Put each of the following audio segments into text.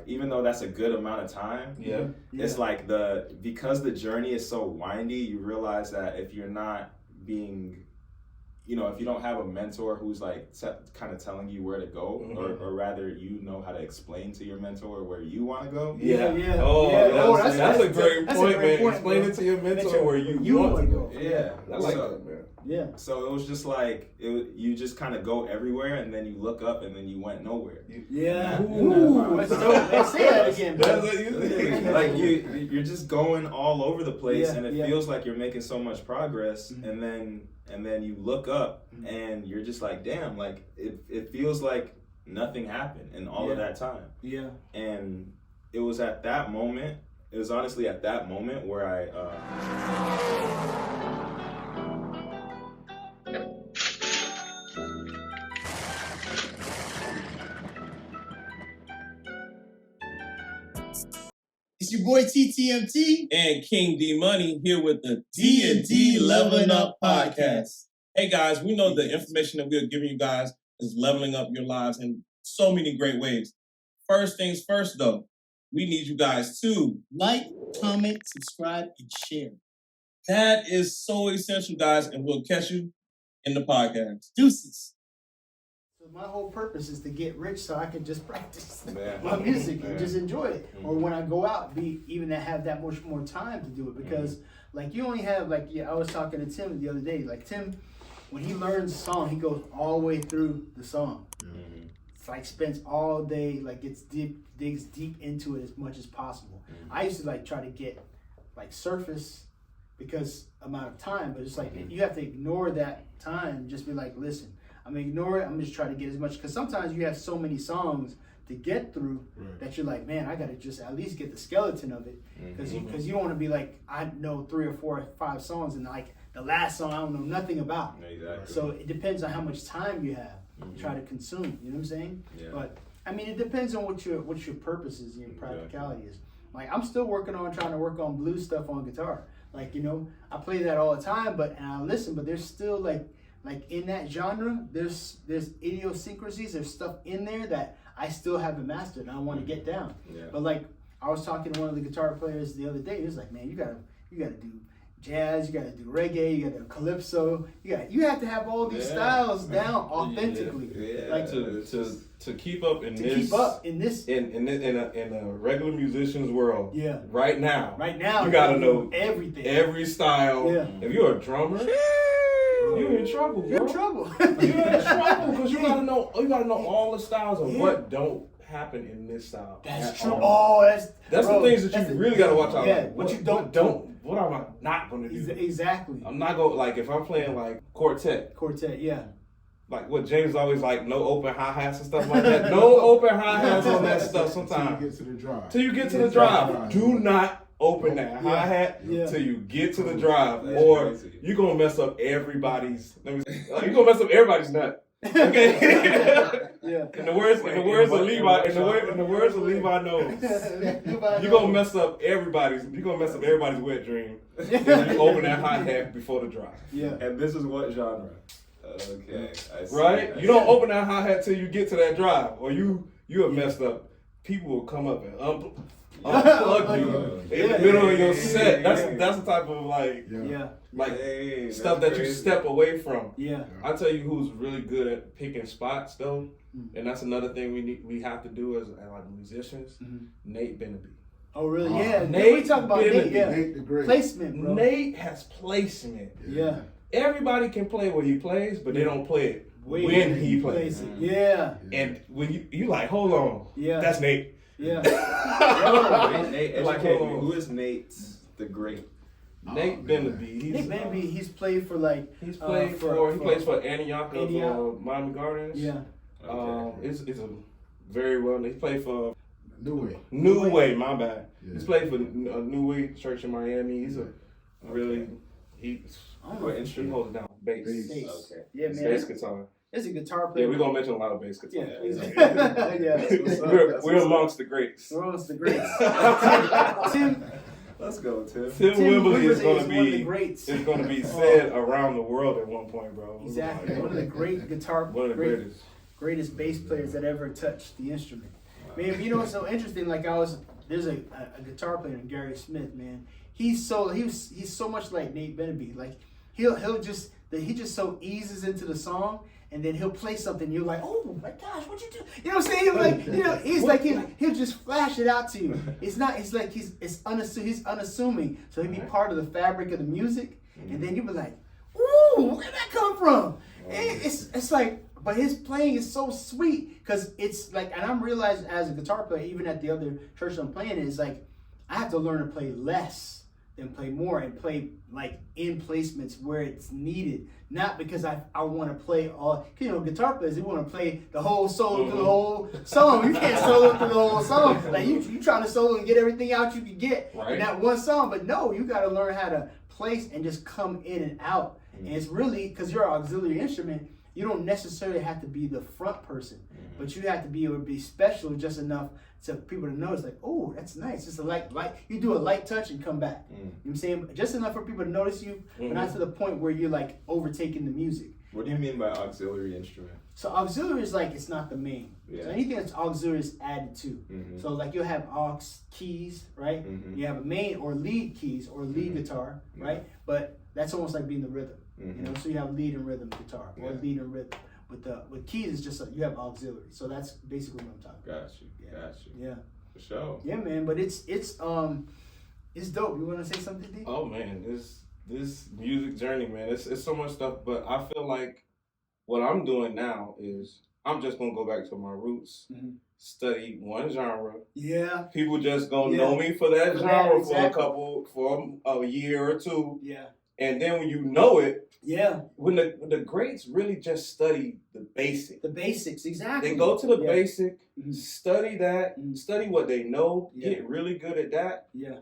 even though that's a good amount of time, it's like because the journey is so windy, you realize that if you're not being, if you don't have a mentor who's like kind of telling you where to go, or rather you know how to explain to your mentor where you want to go. That's a great point, man. Explain it to your mentor where you want to go. Yeah, I like that, man. Yeah. So it was just like you just kind of go everywhere, and then you look up, and then you went nowhere. Yeah. Let's say that again. That's what you think. Like you're just going all over the place, and it feels like you're making so much progress, and then you look up, and you're just like, damn, like it feels like nothing happened in all of that time. Yeah. And it was at that moment. It was honestly at that moment where It's your boy TTMT and King D Money here with the D&D Leveling Up Podcast. Hey guys, we know the information that we are giving you guys is leveling up your lives in so many great ways. First things first though, we need you guys to like, comment, subscribe, and share. That is so essential, guys, and we'll catch you in the podcast. Deuces. So my whole purpose is to get rich so I can just practice my music and just enjoy it. Or when I go out, even to have that much more time to do it. Because like you only have I was talking to Tim the other day. Like Tim, when he learns a song, he goes all the way through the song. It's like spends all day, like digs deep into it as much as possible. I used to try to get surface because amount of time, but it's like you have to ignore that time and just be like, listen, I'm gonna ignore it. I'm just trying to get as much, because sometimes you have so many songs to get through that you're like, man, I gotta just at least get the skeleton of it, because you don't want to be like, I know 3 or 4 or 5 songs and like the last song I don't know nothing about. Exactly. So it depends on how much time you have to try to consume. You know what I'm saying? Yeah. But I mean, it depends on what your purpose is and your practicality is. Like I'm still trying to work on blues stuff on guitar. Like I play that all the time, and I listen, but there's still like in that genre, there's idiosyncrasies, there's stuff in there that I still haven't mastered and I want to get down. Yeah. But like I was talking to one of the guitar players the other day, he was like, man, you gotta do jazz, you gotta do reggae, you gotta do calypso, you have to have all these styles down authentically. Like to keep up in this in a regular musician's world. Yeah. Right now you gotta know everything, every style. Yeah. If you're a drummer, you're in trouble, bro. You're in trouble. You're in trouble because you gotta know all the styles and what don't happen in this style. That's true. Oh, that's the things that you really gotta watch out. Yeah, like, what you don't. What am I not gonna do? Exactly. I'm not gonna if I'm playing quartet. Yeah. Like what James always no open hi-hats and stuff like that. No open hi-hats on that stuff sometimes. Till you get to the drive. Do not open that hi-hat till you get to the drive. Or you're gonna mess up everybody's nut. Okay. In the words of Levi knows. You're gonna mess up everybody's wet dream if you open that hi-hat before the drive. Yeah. And this is what genre? Okay. I see. Right? You don't open that hi-hat till you get to that drive, or you have messed up. People will come up and unplug you in the middle of your set. That's the type of stuff that you step away from. Yeah. I tell you who's really good at picking spots though, and that's another thing we have to do as musicians. Nate Beneby. Oh really? Yeah. Nate, we talk about Nate. Yeah. Nate the great. Placement, bro. Nate has placement. Yeah. Everybody can play what he plays, but they don't play it when he plays it. Yeah. And when you like, hold on. Yeah. That's Nate. Yeah. Nate, educate me. Who is Nate the Great? Nate Beneby. Nate Beneby, he's played for he plays for Antioch of Miami Gardens. Yeah. It's a very well. He played for New Way. My bad. Yeah. He's played for New Way Church in Miami. He's he holds it down. Bass. Okay. Yeah, man. Bass guitar. It's a guitar player. Yeah, we're gonna mention a lot of bass guitar. Yeah. We're amongst the greats. We're amongst the greats. Tim. Let's go, Tim. Tim Wimberly is going to be said around the world at one point, bro. Exactly. One of the great greatest bass players that ever touched the instrument. Man, you know what's so interesting? Like there's a guitar player named Gary Smith, man. He's so much like Nate Beneby. Like he just so eases into the song, and then he'll play something. You're like, oh my gosh, what you do? You know what I'm saying? He's like, he'll just flash it out to you. It's like he's unassuming. So he'll be part of the fabric of the music, and then you'll be like, ooh, where did that come from? It's like, but his playing is so sweet because it's like, and I'm realizing as a guitar player, even at the other church I'm playing in, it's like I have to learn to play less than play more, and play like in placements where it's needed. Not because I want to play all, guitar players, they want to play the whole solo through the whole song. You can't solo through the whole song. Like you trying to solo and get everything out you can get in that one song. But no, you got to learn how to place and just come in and out. And it's really, because you're an auxiliary instrument, you don't necessarily have to be the front person, but you have to be able to be special just enough to people to notice, like, oh, that's nice. Just a light, you do a light touch and come back. You know what I'm saying? Just enough for people to notice you, but not to the point where you're like overtaking the music. What do you mean by auxiliary instrument? So auxiliary is like, it's not the main. Yeah. So anything that's auxiliary is added to. So like you'll have aux keys, right? You have a main or lead keys or lead guitar, right? But that's almost like being the rhythm. So you have lead and rhythm guitar or lead and rhythm. With keys, it's just you have auxiliary. So that's basically what I'm talking about. Got you. Yeah. For sure. Yeah, man. But it's dope. You want to say something, D? Oh man, this music journey, man. It's so much stuff. But I feel like what I'm doing now is I'm just gonna go back to my roots, study one genre. Yeah. People just gonna know me for that genre exactly. for a year or two. Yeah. And then when you know it, yeah, when the greats really just study the basics. The basics, exactly. They go to the basic, study that, study what they know, get really good at that. Yeah.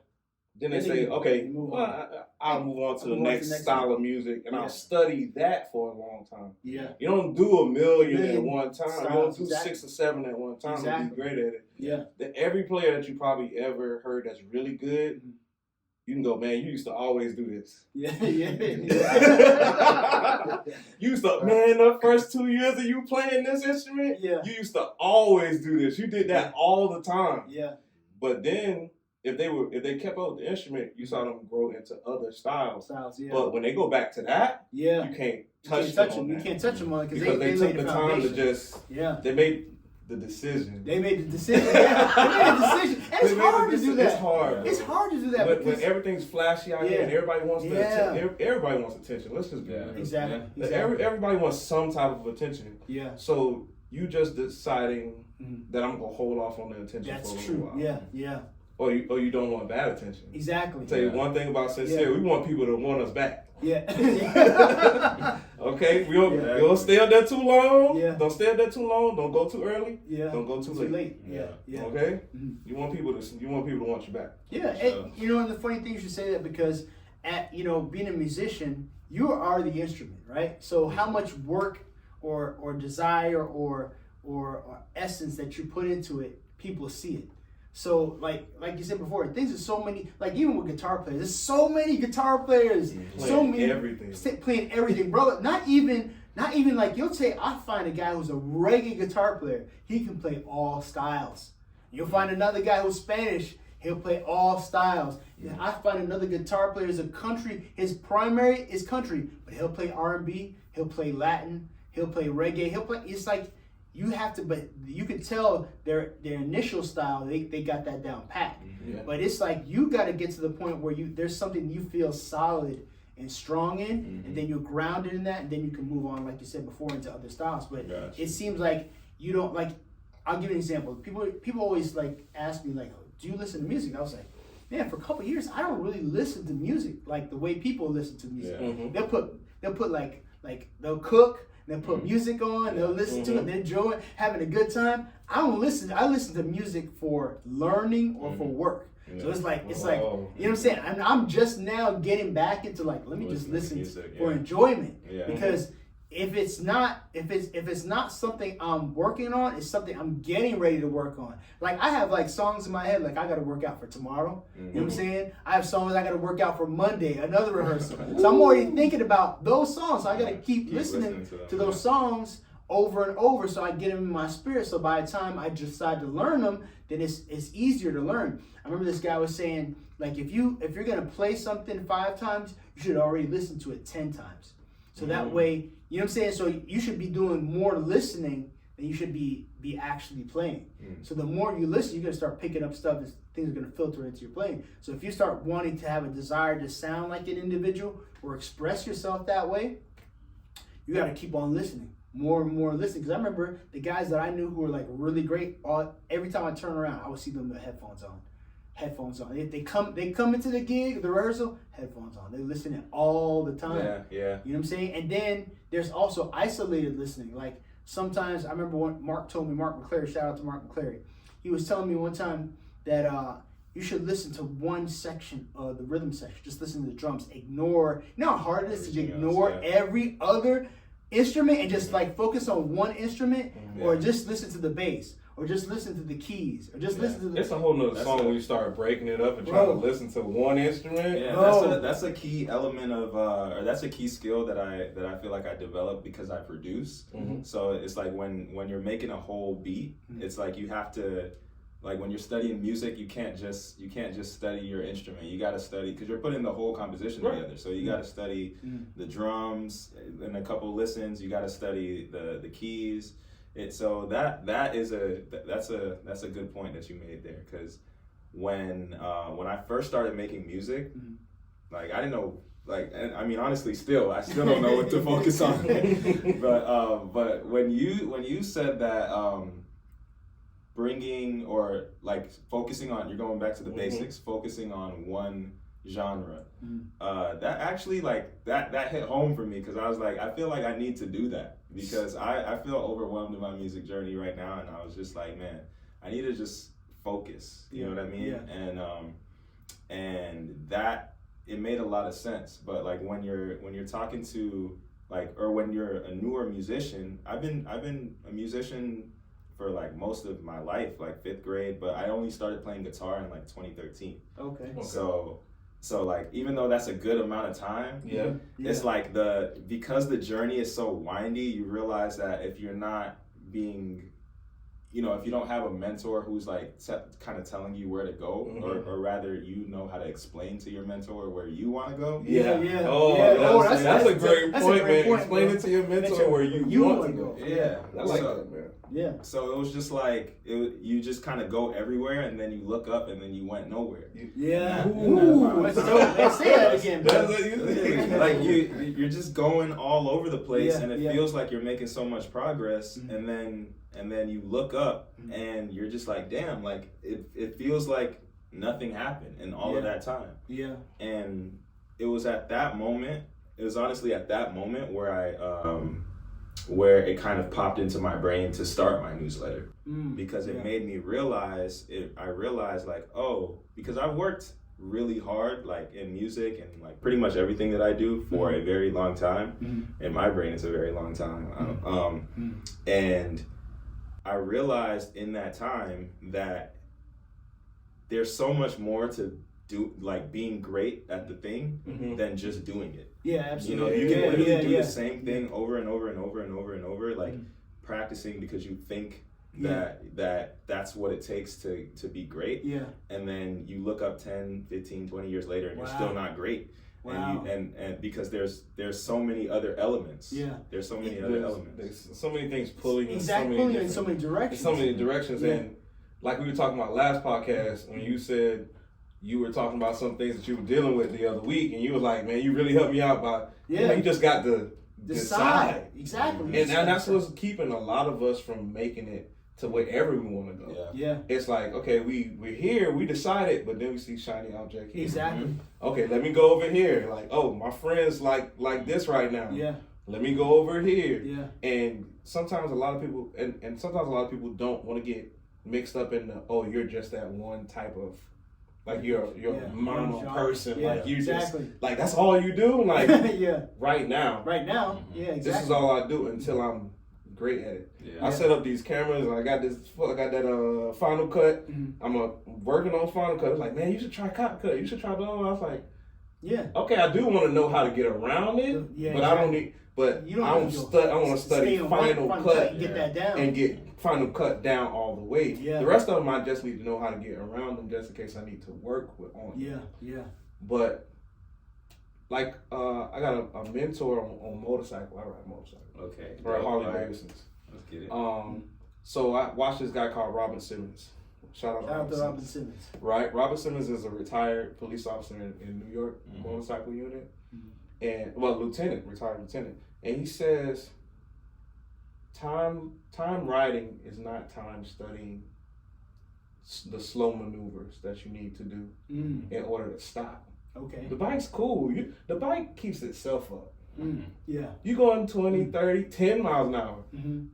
Then they say, okay, I'll move on to the next style of music, and I'll study that for a long time. Yeah. You don't do a million at one time. You don't do 6 or 7 at one time and be great at it. Yeah. Every player that you probably ever heard that's really good, you can go, man, you used to always do this. Yeah. You used to, man, the first 2 years of you playing this instrument, you used to always do this. You did that all the time. Yeah. But then if they kept up with the instrument, you saw them grow into other styles. But when they go back to that, you can't touch them. You can't touch them on because they took the time to just they made the decision. They made the decision. And it's hard to do that. It's hard. It's hard to do that. But when everything's flashy out here and everybody wants everybody wants attention. Let's just be honest. Exactly. Everybody wants some type of attention. Yeah. So you just deciding that I'm gonna hold off on the attention for a little while. Yeah. Yeah. Or you don't want bad attention. Exactly. I'll tell you one thing about Sincere, we want people to want us back. Yeah. Okay, we don't stay up there too long. Yeah. Don't stay up there too long. Don't go too early. Yeah. Don't go too late. Yeah. Okay. You want people to want you back. Yeah. And, and the funny thing you should say that because being a musician, you are the instrument, right? So how much work or desire or essence that you put into it, people see it. So like you said before, things are so many. Like even with guitar players, there's so many guitar players, playing everything, bro. Not even like you'll say. I find a guy who's a reggae guitar player. He can play all styles. You'll find another guy who's Spanish. He'll play all styles. Yeah. I find another guitar player is a country. His primary is country, but he'll play R&B. He'll play Latin. He'll play reggae. He'll play. It's like. You have to, but you could tell their initial style, they got that down pat. Yeah. But it's like you got to get to the point where there's something you feel solid and strong in, and then you're grounded in that, and then you can move on, like you said before, into other styles. But it seems like you don't like. I'll give you an example. People always like ask me like, "Do you listen to music?" I was like, "Man, for a couple of years, I don't really listen to music like the way people listen to music. Yeah. They'll put like they'll cook." They'll put music on, they'll listen to it, they're enjoying, having a good time. I don't listen. I listen to music for learning or for work. Yeah. So it's like, you know what I'm saying? I'm just now getting back into like, let me just listen for enjoyment. Yeah. Because if it's not something I'm working on, it's something I'm getting ready to work on. Like I have like songs in my head, like I got to work out for tomorrow. You know what I'm saying? I have songs I got to work out for Monday, another rehearsal. So I'm already thinking about those songs. So I got to keep listening to those songs over and over, so I get them in my spirit. So by the time I decide to learn them, then it's easier to learn. I remember this guy was saying, like, if you're gonna play something 5 times, you should already listen to it 10 times. So that way, you know what I'm saying? So you should be doing more listening than you should be actually playing. So the more you listen, you're gonna start picking up stuff, and things are gonna filter into your playing. So if you start wanting to have a desire to sound like an individual or express yourself that way, you gotta keep on listening. More and more listening. Because I remember the guys that I knew who were like really great, every time I turn around, I would see them with headphones on. If they come into the gig, the rehearsal, headphones on. They're listening all the time. Yeah. You know what I'm saying? And then there's also isolated listening. Like sometimes I remember when Mark told me, Mark McClary, shout out to Mark McClary. He was telling me one time that you should listen to one section of the rhythm section. Just listen to the drums. Ignore, you know how hard it is to ignore every other instrument and just like focus on one instrument, or just listen to the bass, or just listen to the keys, or just listen to the... It's a whole nother song when you start breaking it up and trying to listen to one instrument. Yeah, that's a key element of, or that's a key skill that I feel like I developed because I produce. So it's like when you're making a whole beat, it's like you have to, like when you're studying music, you can't just study your instrument. You got to study, because you're putting the whole composition together. So you got to study the drums and a couple listens. You got to study the keys. So that's a good point that you made there, because when I first started making music, like I didn't know, like, I mean honestly I still don't know what to focus on. but when you said that bringing, or like focusing on, you're going back to the basics, focusing on one genre, that actually like that hit home for me, because I was like, I feel like I need to do that, because I feel overwhelmed in my music journey right now, and I was just like, man, I need to just focus, you know what I mean? And that, it made a lot of sense. But like when you're talking to, like, or when you're a newer musician, I've been a musician for like most of my life, like 5th grade, but I only started playing guitar in like 2013. Okay. So like, even though that's a good amount of time, it's like because the journey is so windy, you realize that if you're not being, you know, if you don't have a mentor who's like kind of telling you where to go, or rather, you know how to explain to your mentor where you want to go. That's a great point, man. Explain it to your mentor where you want to go. Yeah, I like that, man. Yeah. So it was just like, you just kind of go everywhere, and then you look up, and then you went nowhere. Let's say that again, bro. Like you're just going all over the place, and it feels like you're making so much progress, and then you look up, and you're just like, damn, like it feels like nothing happened in all of that time. Yeah. And it was at that moment, it was honestly at that moment where where it kind of popped into my brain to start my newsletter, because it made me realize, I realized like, oh, because I've worked really hard, like in music and like pretty much everything that I do for a very long time, and my brain is a very long time. And I realized in that time that there's so much more to do, like being great at the thing, than just doing it. Yeah, absolutely. You know, you can literally do the same thing over and over and over and over and over, like practicing because you think that's what it takes to be great. Yeah. And then you look up 10, 15, 20 years later, and you're still not great. Wow. And because there's so many other elements. Yeah. There's so many other elements. There's so many things pulling in so many directions. And like we were talking about last podcast, when you said you were talking about some things that you were dealing with the other week, and you was like, man, you really helped me out by, you just got to decide. Exactly. And that's what's keeping a lot of us from making it to wherever we want to go. Yeah. It's like, okay, we're here, we decided, but then we see shiny object here. Exactly. Okay, let me go over here. Like, oh, my friend's like this right now. Yeah. Let me go over here. Yeah. And sometimes a lot of people, and sometimes a lot of people don't want to get mixed up in the, oh, you're just that one type of, like you're a mono person, like you just, like that's all you do, like right now, exactly. This is all I do until I'm great at it. I set up these cameras, and I got that Final Cut. I'm working on Final Cut. It's like, man, you should try CapCut. You should try blah blah. I was like, Yeah. Okay, I do want to know how to get around it, but I don't need. But I want to study final cut and get that down and get final cut down all the way. Yeah. The rest of them I just need to know how to get around them, just in case I need to work with on. Yeah. But like I got a mentor on motorcycle. I ride motorcycle. Okay. Right, Harley Davidsons. Let's get it. So I watched this guy called Robin Simmons. Shout out to Robin Simmons. Right, Robin Simmons is a retired police officer in New York motorcycle unit, and retired lieutenant. And he says, time riding is not time studying the slow maneuvers that you need to do in order to stop. Okay. The bike's cool. The bike keeps itself up. Yeah. You going 20, 30, 10 miles an hour.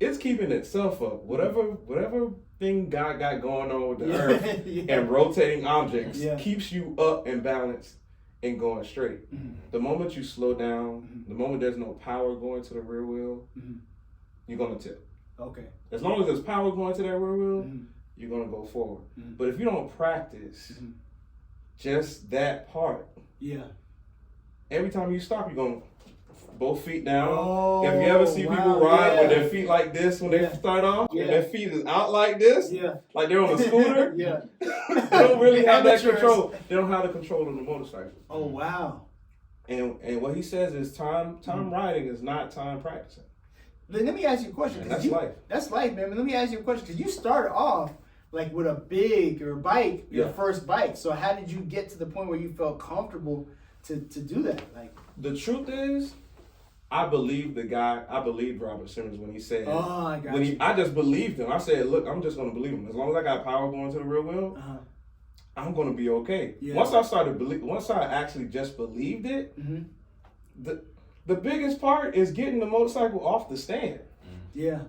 It's keeping itself up. Whatever thing God got going on with the earth and rotating objects keeps you up and balanced and going straight. The moment you slow down, the moment there's no power going to the rear wheel, you're going to tip. Okay. As long as there's power going to that rear wheel, you're going to go forward. But if you don't practice just that part, every time you stop, you're going to both feet down. Oh, if you ever see people ride with their feet like this when they start off, and their feet is out like this, like they're on a scooter, they don't really have that control. They don't have the control on the motorcycle. Oh, wow. And what he says is time riding is not time practicing. Let me ask you a question. That's life. That's life, man. But let me ask you a question. Because you started off like with a big bike, your first bike. So how did you get to the point where you felt comfortable to do that? Like, the truth is, I believed Robert Simmons when he said, I just believed him. I said, look, I'm just going to believe him. As long as I got power going to the rear wheel, I'm going to be okay. Yeah. Once I actually just believed it, the biggest part is getting the motorcycle off the stand. Yeah.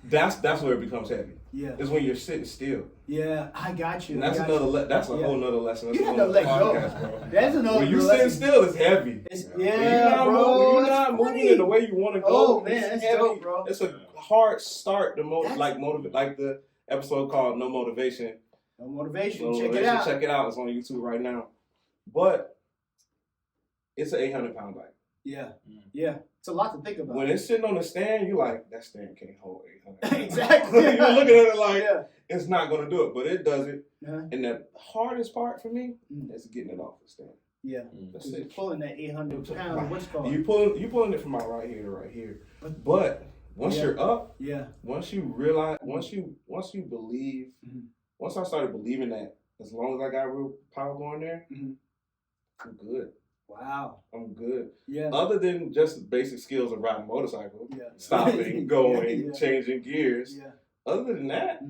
That's where it becomes heavy. Yeah. It's when you're sitting still. Yeah, I got you. And that's that's a whole nother lesson. That's you have to let go. That's another when you sitting still, it's heavy. When you're not moving in the way you want to go. Oh man, that's heavy. dope, bro. It's a hard start to like the episode called No Motivation. No Motivation. Check it out. Check it out. It's on YouTube right now. But it's an 800-pound bike. Yeah. Yeah. It's a lot to think about. When it's sitting on the stand, you're like, that stand can't hold 800. Exactly. You're looking at it like, it's not going to do it. But it does it. And the hardest part for me is getting it off the stand. Yeah. That's it. Pulling that 800 pounds. What's called? You pulling it from my right here to right here. But once you're up, once you realize, once you believe, once I started believing that as long as I got real power going there, I'm good. Wow. I'm good. Yeah. Other than just basic skills of riding a motorcycle, stopping, going, changing gears. Yeah. Other than that,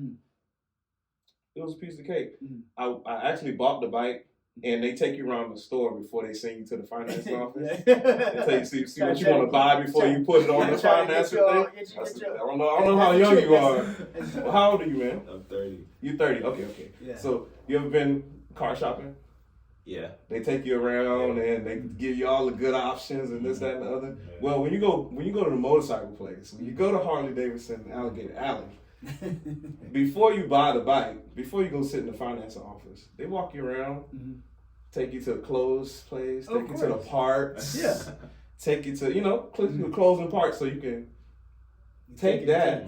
it was a piece of cake. I actually bought the bike, and they take you around the store before they send you to the finance office. They tell you see what you want to buy before you put it on the finance thing. I don't know how young you are. Well, how old are you, man? I'm 30. You're 30. Okay. Yeah. So you ever been car shopping? Yeah. They take you around and they give you all the good options and this, that, and the other. Yeah. Well, when you go to the motorcycle place, when you go to Harley Davidson Alligator Alley, before you buy the bike, before you go sit in the finance office, they walk you around, take you to the clothes place, take you to the parts, take you to clothes and parts so you can take that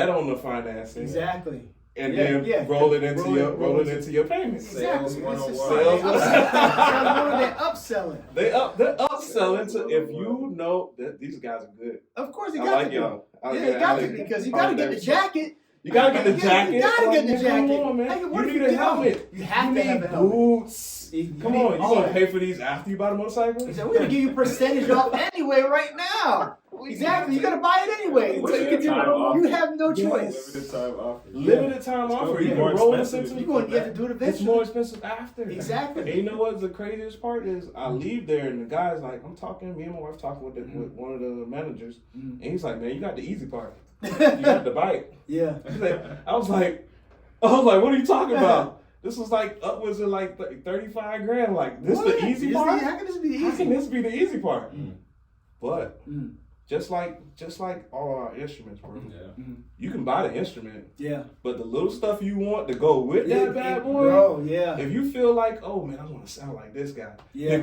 on the financing. Exactly. And then roll it into your payments. Exactly. Sales 101. They're upselling. They're upselling to if you know that these guys are good. Of course, they got to like y'all. They got to because you got to get the jacket. You gotta get the jacket. You gotta get the jacket. Come on, man. You need a helmet. You have to have a helmet. Boots. Come on, you gonna pay for these after you buy the motorcycle? He said, we're gonna give you percentage off anyway right now. Exactly, you're gonna buy it anyway. You have no choice. Limited time offer. Limited time offer. You can roll this into you have to do it eventually. It's more expensive after. Exactly. And you know what the craziest part is? I leave there and the guy's like, me and my wife talking with one of the managers, and he's like, man, you got the easy part. You got the bike. Yeah. I was like, what are you talking about? This was like upwards of like 35 grand. Like, this the easy part? How can this be the easy part? How can this be the easy part? But just like all our instruments, bro. Yeah. You can buy the instrument, Yeah. but the little stuff you want to go with that bad boy, bro, yeah. if you feel like, oh man, I want to sound like this guy, Yeah.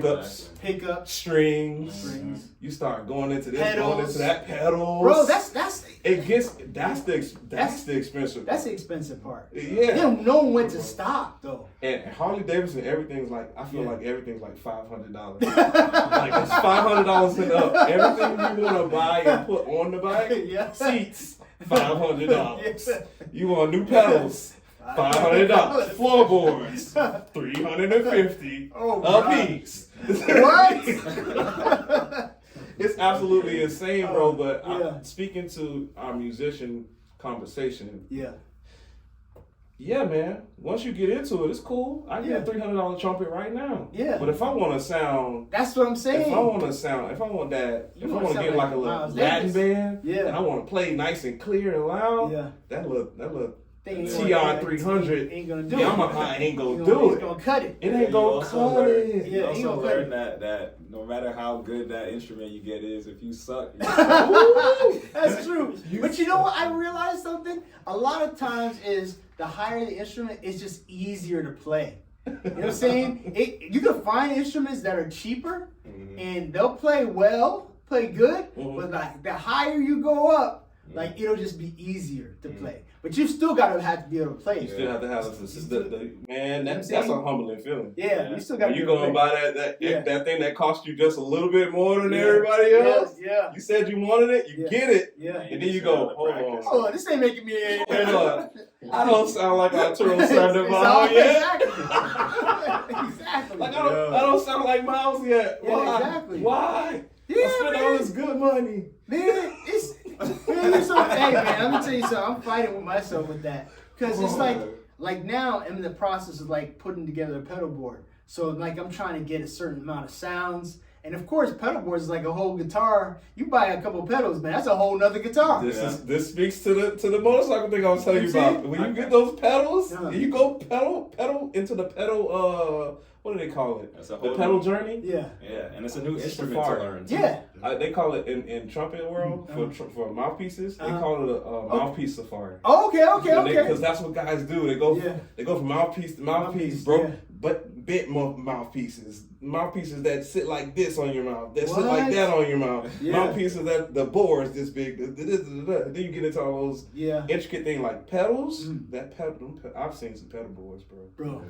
pickups, strings, you start going into this, pedals. going into that, pedals. Bro, that's the expensive. That's the expensive part. Yeah. They don't know when to stop though. And Harley Davidson, everything's like, I feel like everything's like $500. Like it's $500 and up. Everything you want to buy and put on the bike, seats, $500. You want new pedals, $500. Floorboards, $350 a piece. What? It's absolutely insane, bro. But speaking to our musician conversation, yeah, man. Once you get into it, it's cool. I get a $300 trumpet right now. Yeah. But if I want to sound, that's what I'm saying. If I want to get like a little Latin band, and I want to play nice and clear and loud, that little TR 300 ain't gonna do Yamaha ain't gonna do it. It's gonna cut it. It ain't gonna cut it. You also learn that no matter how good that instrument you get is, if you suck, that's true. But you know what? I realized something. A lot of times is the higher the instrument, it's just easier to play. You know what I'm saying? You can find instruments that are cheaper and they'll play well, play good, but like the higher you go up, like it'll just be easier to play. But you still gotta have to be able to play. You still have to have the man. That's a humbling feeling. Yeah, you still got. You go and buy that thing that cost you just a little bit more than everybody else. Yeah. You said you wanted it, you get it. Yeah. And then you go, hold on, this ain't making me. I don't sound like Arturo Sandoval yet. Exactly. Like I don't sound like Miles yet. Yeah, exactly. Why? Yeah, I spent all this good money. Man, hey man, let me tell you something. I'm fighting with myself with that. Cause it's like now I'm in the process of like putting together a pedal board. So like I'm trying to get a certain amount of sounds. And of course, pedal boards is like a whole guitar. You buy a couple pedals, man, that's a whole nother guitar. This speaks to the motorcycle thing I was telling you about. When you get those pedals, you go pedal into the pedal. What do they call it? The pedal journey. Yeah, and it's a new instrument to learn. Yeah, they call it in trumpet world for mouthpieces. They call it a mouthpiece safari. Okay. Because that's what guys do. They go from mouthpiece to mouthpiece, bro. But bit mouthpieces that sit like this on your mouth, that sit like that on your mouth, mouthpieces that the bore is this big. Then you get into all those intricate things like pedals. That pedal, I've seen some pedal boards, bro.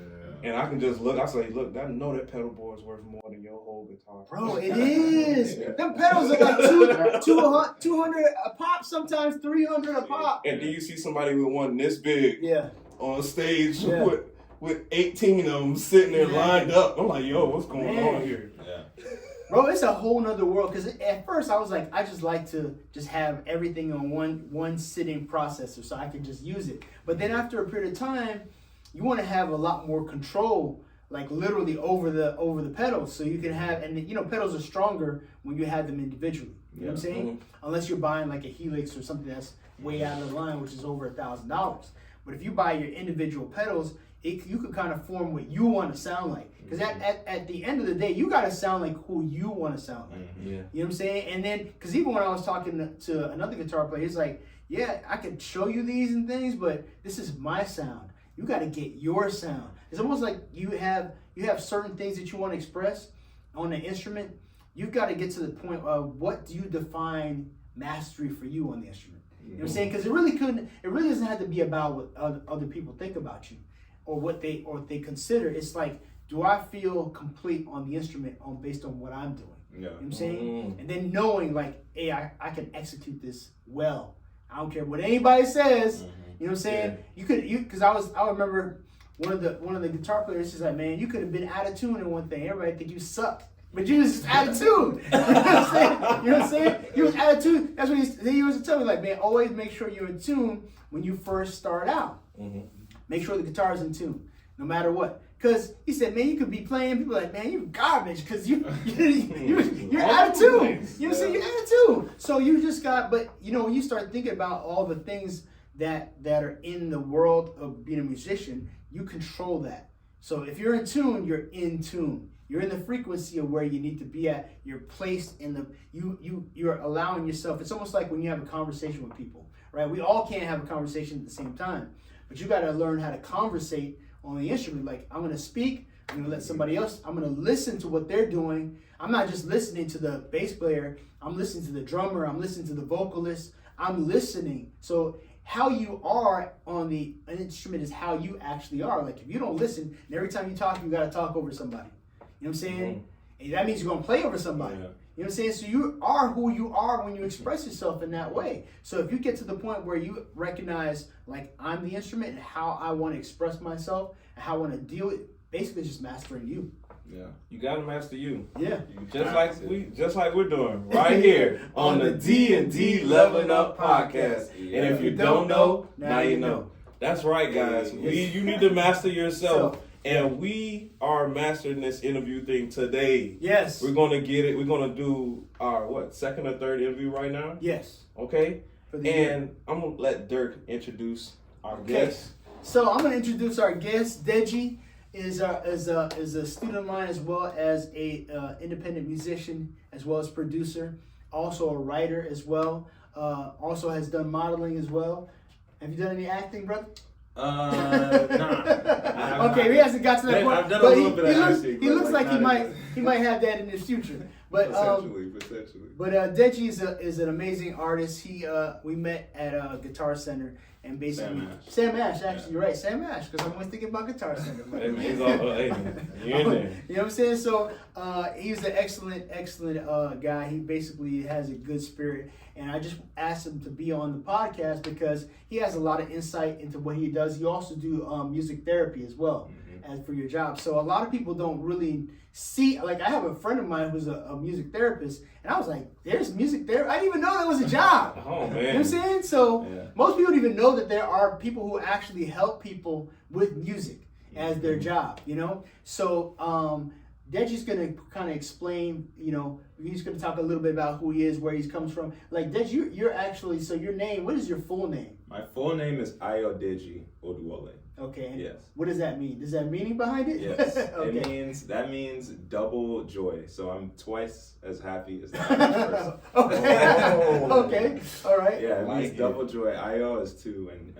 And I can just look. I say, look, I know that pedal board is worth more than your whole guitar. Bro, it is. Them pedals are like 200 a pop, sometimes 300 a pop. And then you see somebody with one this big on stage with 18 of them sitting there lined up. I'm like, yo, what's going on here? Bro, it's a whole nother world. Because at first I was like, I just like to just have everything on one sitting processor so I can just use it. But then after a period of time, you want to have a lot more control, like literally over the pedals. So you can have, and pedals are stronger when you have them individually. You know what I'm saying? Unless you're buying like a Helix or something that's way out of the line, which is over $1,000. But if you buy your individual pedals, you could kind of form what you want to sound like. Because at the end of the day, you got to sound like who you want to sound like. You know what I'm saying? And then, because even when I was talking to another guitar player, he's like, yeah, I could show you these and things, but this is my sound. You got to get your sound. It's almost like you have certain things that you want to express on the instrument. You've got to get to the point of what do you define mastery for you on the instrument. You know what I'm saying? Because it really doesn't have to be about what other people think about you or what they consider. It's like, do I feel complete on the instrument based on what I'm doing? You know what I'm saying? And then knowing like, hey, I can execute this well. I don't care what anybody says. You know what I'm saying? Because I remember one of the guitar players is like, man, you could have been out of tune in one thing. Everybody think you suck. But you was just out of tune. You know what I'm saying? He was out of tune. That's what he used to tell me, like, man, always make sure you're in tune when you first start out. Make sure the guitar is in tune, no matter what. Because he said, man, you could be playing, people are like, man, you garbage, because you're out of tune. You know what I'm saying? You're out of tune. So you just got, but when you start thinking about all the things that are in the world of being a musician, you control that. So if you're in tune, you're in tune. You're in the frequency of where you need to be at. You're placed in the you're allowing yourself. It's almost like when you have a conversation with people, right? We all can't have a conversation at the same time, but you got to learn how to conversate on the instrument. Like, I'm going to speak, I'm going to let somebody else, I'm going to listen to what they're doing. I'm not just listening to the bass player, I'm listening to the drummer, I'm listening to the vocalist, I'm listening. So how you are on the instrument is how you actually are. Like, if you don't listen, and every time you talk, you got to talk over somebody. You know what I'm saying? And that means you're going to play over somebody. Yeah. You know what I'm saying? So you are who you are when you express yourself in that way. So if you get to the point where you recognize, like, I'm the instrument and how I want to express myself and how I want to deal with, basically just mastering you. Yeah, you gotta master you. Yeah, just like we're doing right here on the D&D Leveling Up podcast. Yeah. And if you don't know, now you know. That's right, guys. You need to master yourself. And we are mastering this interview thing today. Yes. We're going to get it. We're going to do our, second or third interview right now? Yes. Okay. And I'm going to let Dirk introduce our guest. So I'm going to introduce our guest. Deji is a student of mine, as well as a independent musician, as well as producer. Also a writer as well. Also has done modeling as well. Have you done any acting, brother? Nah. Okay, he hasn't got to that point. I've done a little bit of acting. He looks like he might have that in his future. But potentially. But Deji is an amazing artist. We met at a Guitar Center, and basically Sam Ash. Actually, you're right, Sam Ash, because I'm always thinking about Guitar Center. He's all, you're in there. You know what I'm saying? So he's an excellent guy. He basically has a good spirit. And I just asked him to be on the podcast because he has a lot of insight into what he does. You also do music therapy as well, as for your job. So a lot of people don't really see, like, I have a friend of mine who's a music therapist, and I was like, there's music therapy? I didn't even know that was a job. Oh, man. You know what I'm saying? So most people don't even know that there are people who actually help people with music as their job, you know? So Deji's going to kind of explain, you know, he's going to talk a little bit about who he is, where he comes from. Like, Deji, you're actually, so your name, what is your full name? My full name is Ayodeji Oduwole. Okay. Yes. What does that mean? Does that meaning behind it? Yes. Okay. That means double joy. So I'm twice as happy as the average person. Okay. Okay. All right. Yeah, it means double joy. Ayo is 2, and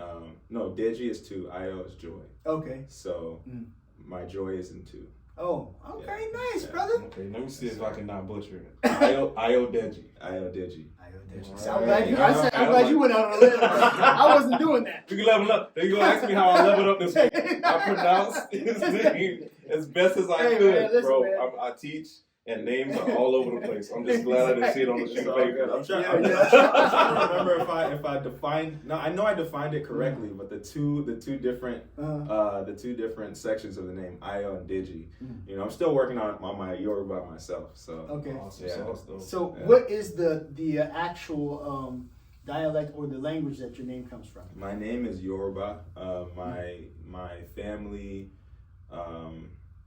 Deji is 2. Ayo is joy. Okay. So my joy is in 2. Oh, okay, nice, brother. Okay, let me see if I can not butcher it. Ayodeji. Ayodeji. So I'm glad you went out on a limb. I wasn't doing that. You can level up. You're going to ask me how I leveled up this week. I pronounced his name as best as I could, man, listen, bro. Man. I teach, and names are all over the place. I'm just glad I didn't see it on the sheet of paper. I'm trying to remember if I defined. No, I know I defined it correctly, but the two different sections of the name, Ayo and Deji. You know, I'm still working on my Yoruba myself. So okay. Awesome. Yeah. So what is the actual dialect or the language that your name comes from? My name is Yoruba. My family.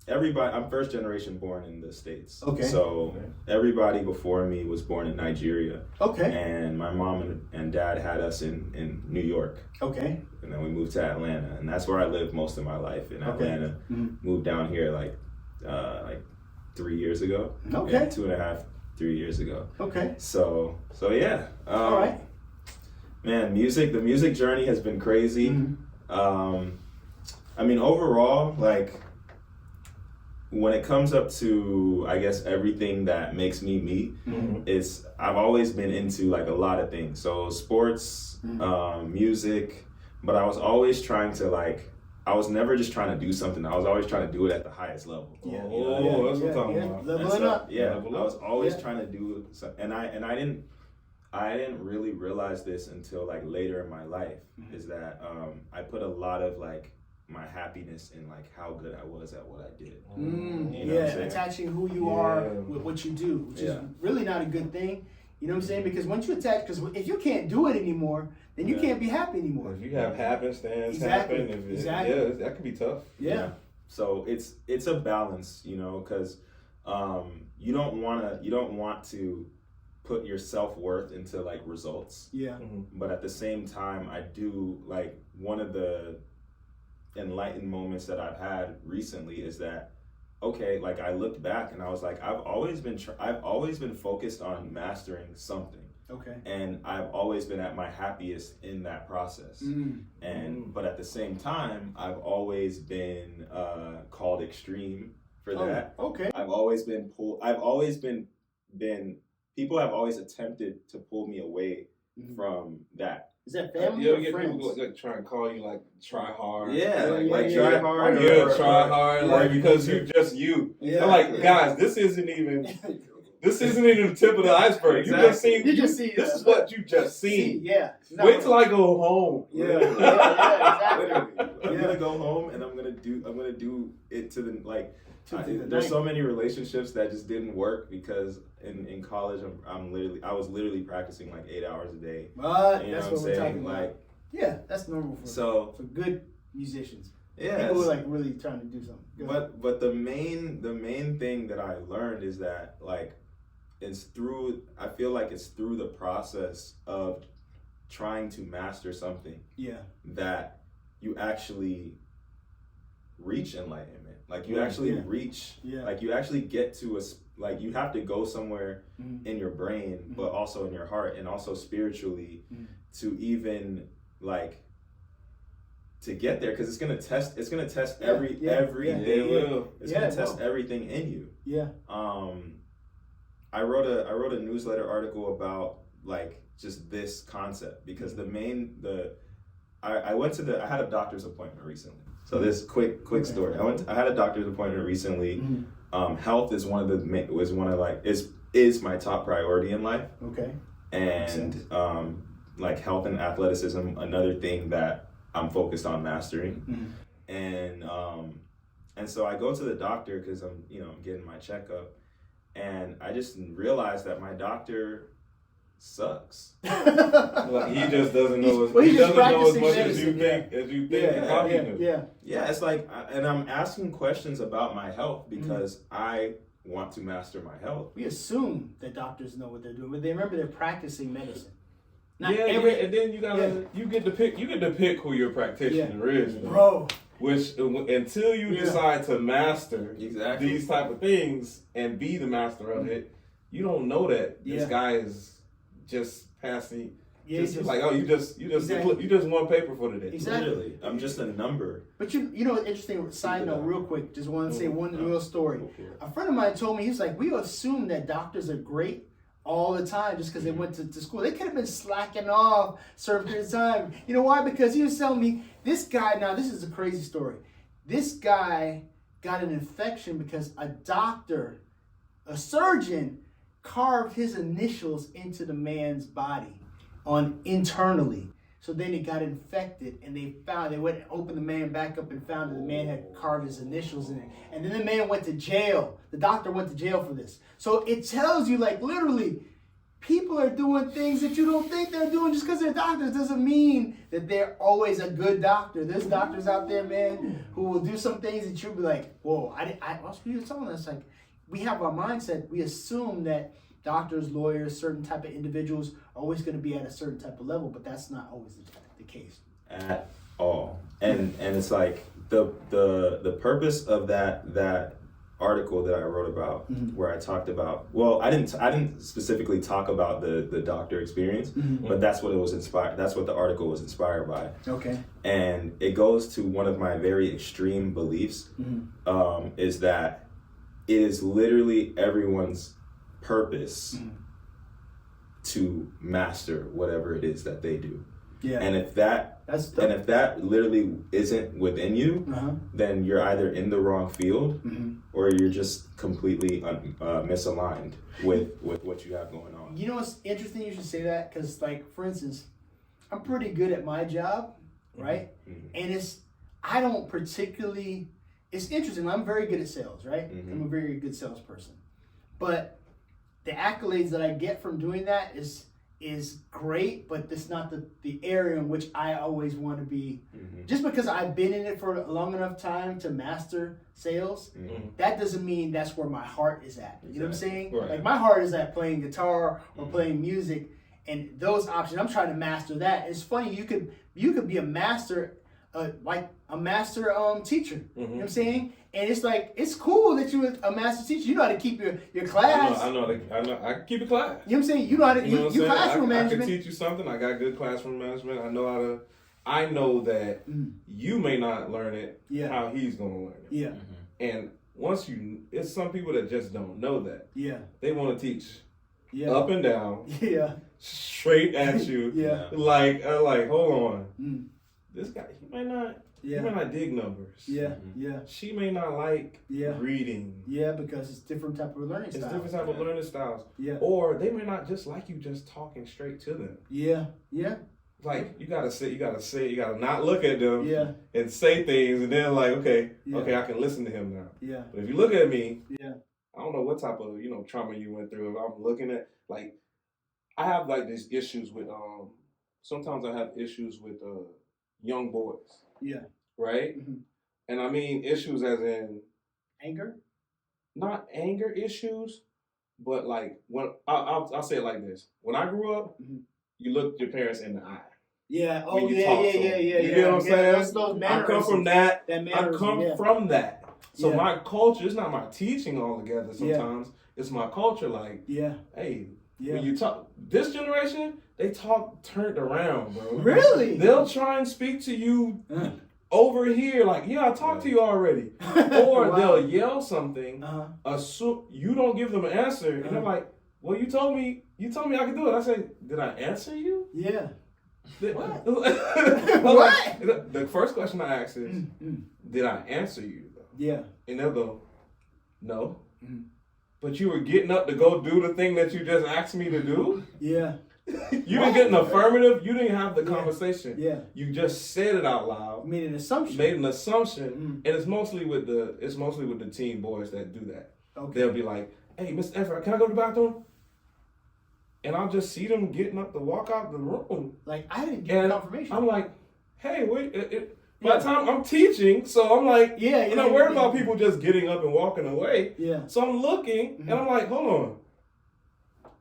Everybody, I'm first generation born in the States. Okay. So everybody before me was born in Nigeria. Okay. And my mom and dad had us in New York. Okay. And then we moved to Atlanta, and that's where I lived most of my life in Atlanta. Moved down here like 3 years ago. Okay. Yeah, 2.5, 3 years ago. Okay. So yeah. All right. Man, the music journey has been crazy. I mean, overall, like, when it comes up to, I guess, everything that makes me me, I've always been into like a lot of things. So sports, music, but I was always trying to I was never just trying to do something. I was always trying to do it at the highest level. Yeah. That's what I'm talking about. Leveling up. Yeah, I was always trying to do something, and I didn't really realize this until like later in my life, is that I put a lot of like my happiness in like how good I was at what I did. You know attaching who you are with what you do, which is really not a good thing. You know what I'm saying? Because once you attach, because if you can't do it anymore, then you can't be happy anymore. If you have happenstance exactly. happen, that can be tough. Yeah. So it's a balance, you know, because you don't want to put your self-worth into like results. Yeah. But at the same time, I do like one of the enlightened moments that I've had recently is that, okay, like I looked back and I was like, I've always been focused on mastering something. Okay. And I've always been at my happiest in that process. But at the same time, I've always been called extreme for that. Okay. I've always been people have always attempted to pull me away from that. Is that family you or get friends? people that try and call you like try hard. Yeah, like try hard. Yeah, try hard. Like because you're just you. Yeah. I'm like, guys, this isn't even the tip of the iceberg. Exactly. You just seen. This is what you just seen. Yeah. No. Wait till I go home. Yeah. Exactly. I'm gonna go home and I'm gonna do it to the like. There's so many relationships that just didn't work because in college I was literally practicing like 8 hours a day. But you know that's what I'm we're saying? talking about. Like, yeah, that's normal for good musicians. Yeah, people who are like really trying to do something. But the main thing that I learned is that like I feel like it's through the process of trying to master something that you actually reach enlightenment. Like you actually reach, like you actually get to like you have to go somewhere in your brain, but also in your heart and also spiritually to even like to get there, because it's gonna test every day. It's gonna test everything in you. Yeah. I wrote a newsletter article about like just this concept because I had a doctor's appointment recently. So this quick story. I had a doctor's appointment recently. Health is is my top priority in life. Okay. And like health and athleticism, another thing that I'm focused on mastering. And so I go to the doctor because I'm getting my checkup, and I just realized that my doctor sucks. Like he just doesn't know he doesn't know as much as you think. Yeah, it's like, and I'm asking questions about my health because I want to master my health. We assume that doctors know what they're doing, but they remember they're practicing medicine. And then you get to pick who your practitioner is, bro. Which until you decide to master these type of things and be the master of it, you don't know that this guy is just passing. You just won paper for today. Exactly. Literally, I'm just a number. But you know, interesting side note, real quick. Just want to say one real story. A friend of mine told me, he's like, we assume that doctors are great all the time just because they went to school. They could have been slacking off certain period of time. You know why? Because he was telling me this guy. Now this is a crazy story. This guy got an infection because a surgeon, carved his initials into the man's body internally. So then it got infected, and they went and opened the man back up and found that the man had carved his initials in it. And then the man went to jail. The doctor went to jail for this. So it tells you, like, literally, people are doing things that you don't think they're doing just because they're doctors. Doesn't mean that they're always a good doctor. There's doctors out there, man, who will do some things that you'll be like, whoa, I was telling us, like, we have our mindset. We assume that doctors, lawyers, certain type of individuals are always going to be at a certain type of level, but that's not always the case at all. And it's like the purpose of that article that I wrote about, where I talked about. Well, I didn't specifically talk about the doctor experience, but that's what it was inspired. That's what the article was inspired by. Okay. And it goes to one of my very extreme beliefs, is that it is literally everyone's purpose to master whatever it is that they do. Yeah. And if that literally isn't within you, then you're either in the wrong field or you're just completely misaligned with what you have going on. You know what's interesting? You should say that because, like, for instance, I'm pretty good at my job, right? And I don't particularly. It's interesting. I'm very good at sales, right? I'm a very good salesperson, but the accolades that I get from doing that is great, but it's not the area in which I always want to be. Just because I've been in it for a long enough time to master sales, that doesn't mean that's where my heart is at. You know what I'm saying? Right. Like, my heart is at playing guitar or playing music, and those options, I'm trying to master that. It's funny, you could be a master, like a master teacher. You know what I'm saying? And it's like, it's cool that you're a master teacher. You know how to keep your class. I know. I can keep a class. You know what I'm saying? You know how to, you classroom management. I can teach you something. I got good classroom management. I know that you may not learn it how he's going to learn it. Yeah. And it's some people that just don't know that. Yeah. They want to teach up and down. Yeah. Straight at you. Yeah. Like, hold on. This guy, he may not dig numbers. Yeah. Yeah. She may not like reading. Yeah, because it's different type of learning styles. It's different type of learning styles. Yeah. Or they may not just like you just talking straight to them. Yeah. Yeah. Like, you gotta not look at them and say things, and then like, okay, I can listen to him now. Yeah. But if you look at me, I don't know what type of, trauma you went through. If I'm looking at, like, I have like these issues with, sometimes I have issues with young boys. Yeah. Right? Mm-hmm. And I mean issues as in anger? Not anger issues, but like, when I'll say it like this. When I grew up, you looked your parents in the eye. Yeah. Oh, You yeah. get what I'm saying? Those I come from that. I come from that. So my culture, it's not my teaching altogether sometimes. It's my culture, like, hey, when you talk, this generation, they talk turned around, bro. Really? They'll try and speak to you over here, like, I talked to you already. Or they'll yell something, assume you don't give them an answer, and they're like, well, you told me I could do it. I say, did I answer you? Yeah. What? What? The first question I ask is, did I answer you? Yeah. And they'll go, no. But you were getting up to go do the thing that you just asked me to do? Yeah. You didn't get an affirmative. You didn't have the conversation. Yeah. You just said it out loud. Made an assumption. And it's mostly with the teen boys that do that. Okay. They'll be like, hey, Mr. Everett, can I go to the bathroom? And I'll just see them getting up to walk out the room. Like, I didn't get confirmation. I'm like, hey, wait. By the time I'm teaching, so I'm like, you're not worried about people just getting up and walking away. Yeah. So I'm looking, and I'm like, hold on.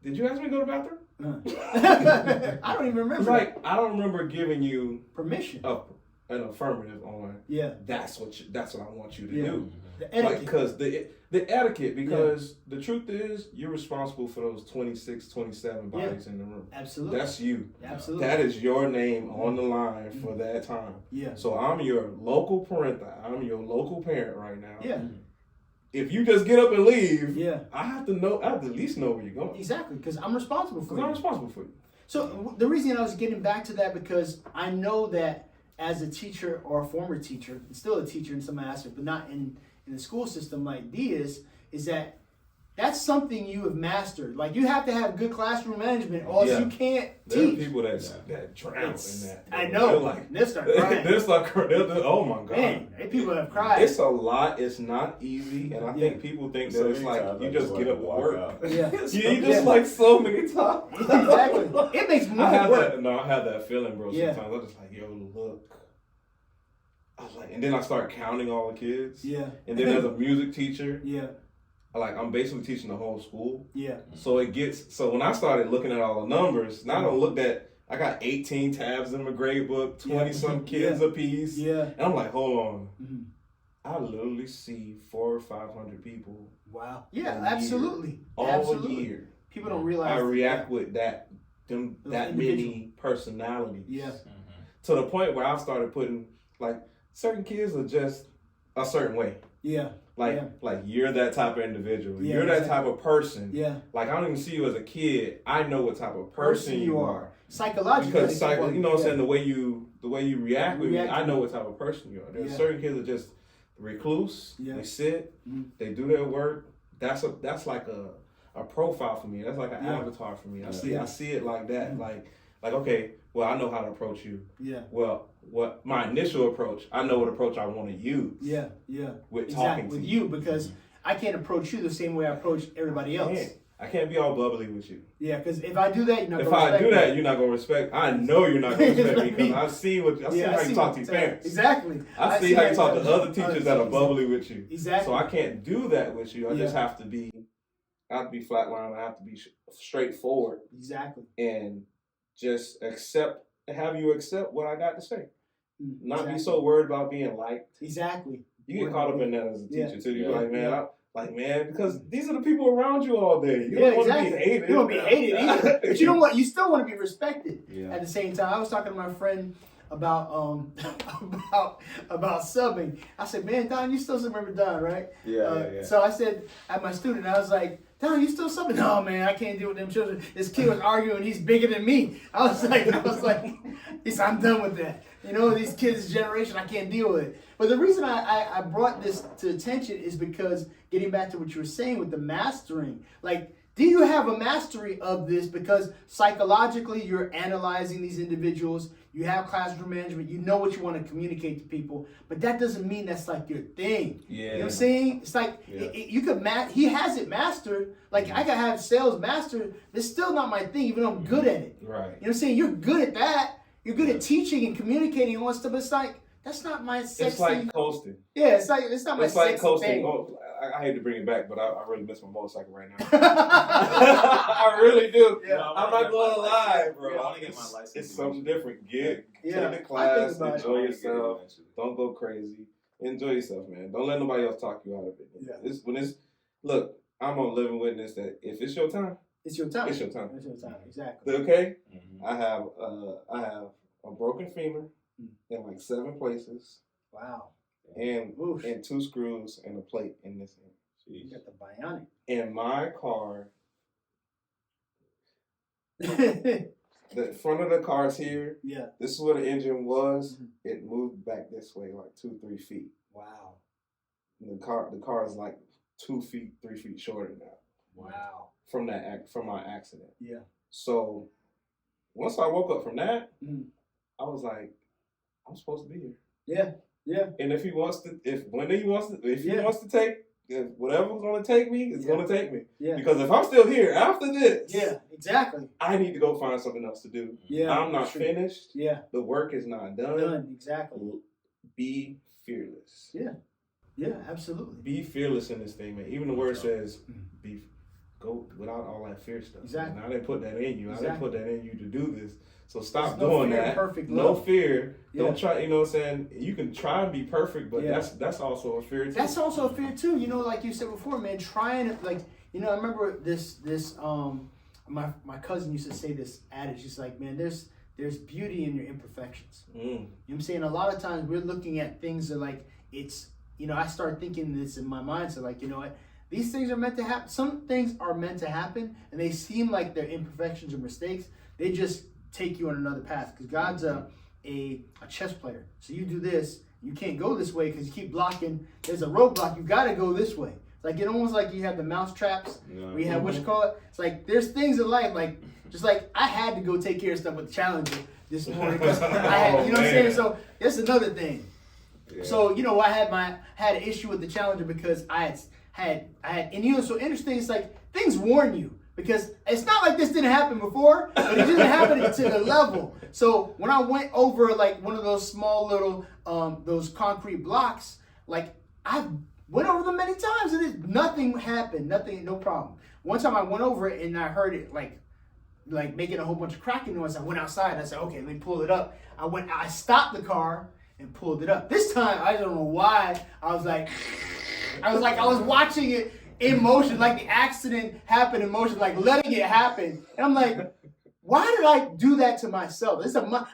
Did you ask me to go to the bathroom? I don't even remember. It's like, I don't remember giving you permission. An affirmative on. Yeah. That's what I want you to do. The etiquette. Because the etiquette, because the truth is, you're responsible for those 26, 27 bodies in the room. Absolutely. That's you. Absolutely. That is your name on the line for that time. Yeah. So I'm your local parental. I'm your local parent right now. Yeah. If you just get up and leave, I have to at least know where you're going. Exactly, because I'm responsible for you. I'm responsible for you. So the reason I was getting back to that, because I know that as a teacher or a former teacher, and still a teacher in some aspect, but not in the school system like D is that that's something you have mastered. Like, you have to have good classroom management, or else you can't there teach. There are people that drown in that. I know. They'll start crying. Oh my God. Man, people have cried. It's a lot. It's not easy. And I think people think that it's like, you just get up and work. Yeah. You just like so many times. Exactly. It makes more work. I have that feeling, bro. Sometimes I'm just like, yo, look. I was like, and then I start counting all the kids. Yeah. And then there's a music teacher. Yeah. I'm basically teaching the whole school. Yeah. So when I started looking at all the numbers, now I got 18 tabs in my grade book, 20 some kids a piece. Yeah. And I'm like, hold on. I literally see 400 or 500 people. Wow. Yeah, absolutely. All year. People don't realize I react with that many personalities. Yeah. To the point where I started putting, like, certain kids are just a certain way. Yeah. Like you're that type of individual. Yeah, you're that type of person. Yeah. Like, I don't even see you as a kid. I know what type of person you are. Psychologically. Because you know what I'm saying, the way you react with me, I know what type of person you are. There's certain kids that just recluse. They sit, they do their work. That's like a profile for me. That's like an avatar for me. I see it like that. Like, okay, well, I know how to approach you. Yeah. Well, what my initial approach, I know what approach I want to use. Yeah. With talking with you, because I can't approach you the same way I approach everybody else. I can't be all bubbly with you. Yeah, because if I do that, you're not going to respect me. If I do that, you're not going to respect. I know you're not going to respect me, because I see how you talk to your parents. Exactly. I see how you talk to other teachers that are bubbly with you. Exactly. So I can't do that with you. I just have to be flatline. I have to be straightforward. Exactly. And just have you accept what I got to say. Not be so worried about being liked. Exactly. You get caught up in that as a teacher too. You're like, man, because Mm. these are the people around you all day. You don't want to be hated. You don't want to be hated either. But you know what? You still want to be respected. Yeah. At the same time, I was talking to my friend about about subbing. I said, man, Don, you still remember Don, right? Yeah. So I said at my student, I was like, Don, you still subbing? No, man, I can't deal with them children. This kid was arguing, he's bigger than me. I was like, he said, I'm done with that. You know, these kids, this generation, I can't deal with it. But the reason I brought this to attention is because, getting back to what you were saying with the mastering, like, do you have a mastery of this? Because psychologically, you're analyzing these individuals. You have classroom management. You know what you want to communicate to people. But that doesn't mean that's like your thing. Yeah. You know what I'm saying? It's like you could he has it mastered. Like I could have sales mastered. It's still not my thing, even though I'm good at it. Right. You know what I'm saying? You're good at that. You're good at teaching and communicating and all that stuff. But it's like that's not my sexy. It's like coasting. Yeah, it's not my It's like sexy coasting. thing. Oh, I hate to bring it back, but I really miss my motorcycle right now. I really do. Yeah. I'm not going to lie, bro. Yeah, I wanna get my license It's something different. Take the I think class, about it. enjoy yourself. Don't go crazy. Enjoy yourself, man. Don't let nobody else talk you out of it. Yeah. Look, I'm a living witness that if it's your time, It's your time. it's your time. It's your time. Exactly. Okay? Mm-hmm. I have a broken femur in like 7 places. Wow. And Oof. 2 screws and a plate in this end. You got the bionic. In my car, Yeah. the front of the car is here. This is where the engine was. It moved back this way like 2-3 feet. Wow. And the car is like 2 feet, 3 feet shorter now. Wow. From my accident. Yeah. So once I woke up from that, Mhm. I was like, I'm supposed to be here. Yeah. Yeah. And if he wants to take whatever's gonna take me, it's gonna take me. Yeah. Because if I'm still here after this, Yeah. Exactly. I need to go find something else to do. Yeah. I'm not finished. Yeah. The work is not done. Done. Exactly. Be fearless. Yeah. Yeah. Absolutely. Be fearless in this thing, man. Even the word says, go without all that fear stuff. Exactly. And I didn't put that in you. Exactly. I didn't put that in you to do this. So stop There's no doing fear, that. perfect no love. fear. Yeah. Don't try. You know what I'm saying? You can try and be perfect, but Yeah. that's also a fear too. That's also a fear too. You know, like you said before, man. Trying to I remember this my cousin used to say this adage. She's like, man, there's beauty in your imperfections. You know what I'm saying? A lot of times we're looking at things that like it's I start thinking this in my mind. So like, you know what? These things are meant to happen. Some things are meant to happen, and they seem like they're imperfections or mistakes. They just take you on another path because God's a chess player. So you do this, you can't go this way because you keep blocking. There's a roadblock. You got to go this way. It's like almost like you have the mouse traps. We have what you call it. It's like there's things in life like just like I had to go take care of stuff with the Challenger this morning because I had. You know what I'm saying? So that's another thing. Yeah. So I had an issue with the Challenger because I had and so interesting. It's like things warn you. Because it's not like this didn't happen before, but it didn't happen to the level. So when I went over like one of those small little those concrete blocks, like I went over them many times and nothing happened, no problem. One time I went over it and I heard it like making a whole bunch of cracking noise. I went outside and I said, okay, let me pull it up. I stopped the car and pulled it up. This time I don't know why I was watching it in motion, like the accident happened in motion, like letting it happen. And I'm like, why did I do that to myself?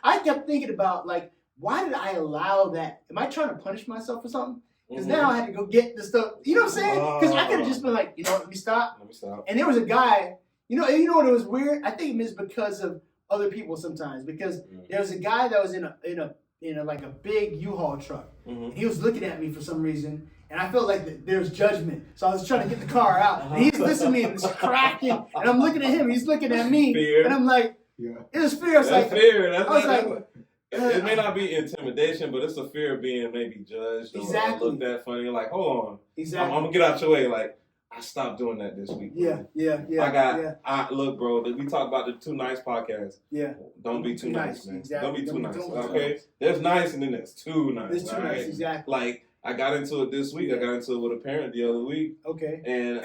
I kept thinking about like, why did I allow that? Am I trying to punish myself for something? Because now I had to go get the stuff. You know what I'm saying? Because I could have just been like, let me stop. And there was a guy, you know what was weird? I think it's because of other people sometimes. Because there was a guy that was in a like a big U-Haul truck. And he was looking at me for some reason. And I felt like there's judgment. So I was trying to get the car out. And he's listening to me and it's cracking. And I'm looking at him. He's looking at me. Fear. And I'm like, it was fear. It's that's like fear. It may uh, not be intimidation, but it's a fear of being maybe judged or looked at funny. Like, hold on. Exactly. I'm going to get out your way. Like, I stopped doing that this week. Bro. Yeah. Look, bro, we talked about the Too Nice podcast. Yeah. Don't be too nice, man. Exactly. Don't be too nice. Don't be Okay? nice. There's nice and then there's too nice. There's too right? nice, exactly. Like, I got into it this week. I got into it with a parent the other week. Okay. And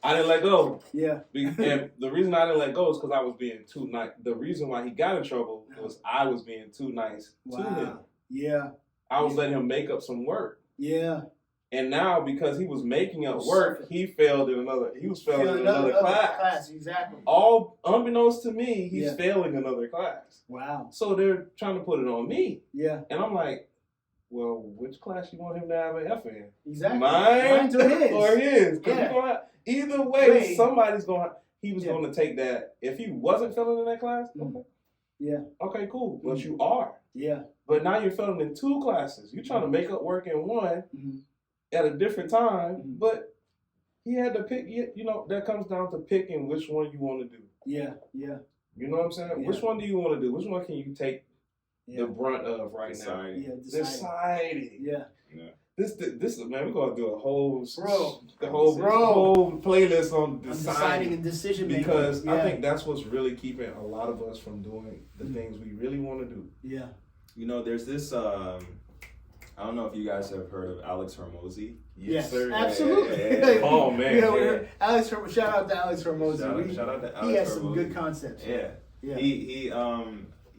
I didn't let go. Yeah. And the reason I didn't let go is because I was being too nice. The reason why he got in trouble was I was being too nice to him. Yeah. I was letting him make up some work. Yeah. And now, because he was making up work, he failed in another. He was failing in another class. Exactly. All unbeknownst to me, he's failing another class. Wow. So they're trying to put it on me. Yeah. And I'm like, well, which class you want him to have an F in? Exactly. Mine or his? Or his? Yeah. Either way, somebody's going. He was going to take that. If he wasn't failing in that class, okay. Yeah. Okay, cool. But you are. Yeah. But now you're failing in 2 classes. You're trying to make up work in one. At a different time, but he had to pick. You know, that comes down to picking which one you want to do. Yeah, yeah. You know what I'm saying? Yeah. Which one do you want to do? Which one can you take the brunt of right now? Yeah, deciding. Yeah. This is, man. We're gonna do a whole the whole playlist on deciding and decision making, because I think that's what's really keeping a lot of us from doing the things we really want to do. Yeah. You know, there's this. I don't know if you guys have heard of Alex Hormozi. Yes, sir. absolutely. Yeah. Oh man, Alex, shout out to Alex Hormozi. Shout out to Alex. He has Hormozi. some good concepts. Yeah.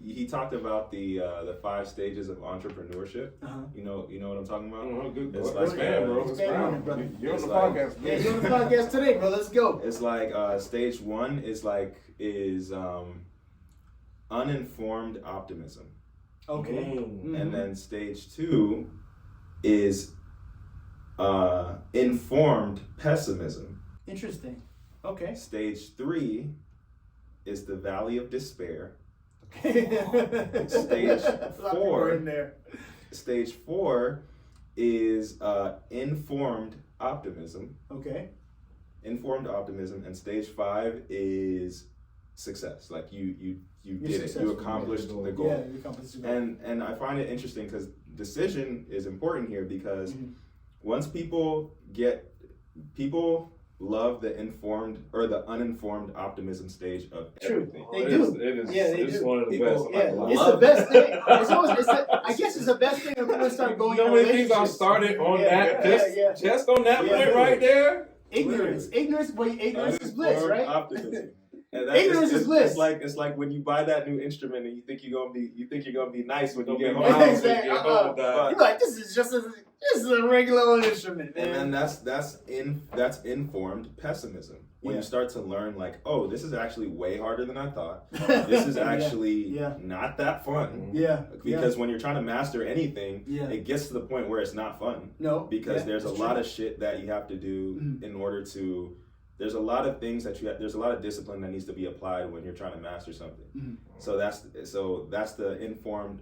He talked about the 5 stages of entrepreneurship. You know what I'm talking about? Good. It's Like, man, bro. You're on the podcast. Yeah, you're on the podcast today, bro. Let's go. It's like stage 1 is uninformed optimism. Okay. And then stage 2 is informed pessimism. Interesting. Okay. Stage 3 is the valley of despair. Stage 4 in there. Stage 4 is informed optimism. Okay. Informed optimism, and stage 5 is success. Like you did it. You accomplished the goal. Yeah, you accomplished the goal. And I find it interesting because decision is important here because once people love the informed or the uninformed optimism stage of everything. They do. It's one of the best. It's the best thing. I guess it's the best thing when people start going. You know how many things I started on that? Just on that point right there. Ignorance is bliss, right? Optimism. Ignorance is bliss. It's like when you buy that new instrument and you think you're gonna be nice when you get home. You're like, this is a regular instrument, man. And then that's informed pessimism. When you start to learn, like, oh, this is actually way harder than I thought. This is actually not that fun. Yeah. Because when you're trying to master anything, it gets to the point where it's not fun. No. Because there's a lot of shit that you have to do in order to. There's a lot of things that there's a lot of discipline that needs to be applied when you're trying to master something. So that's the informed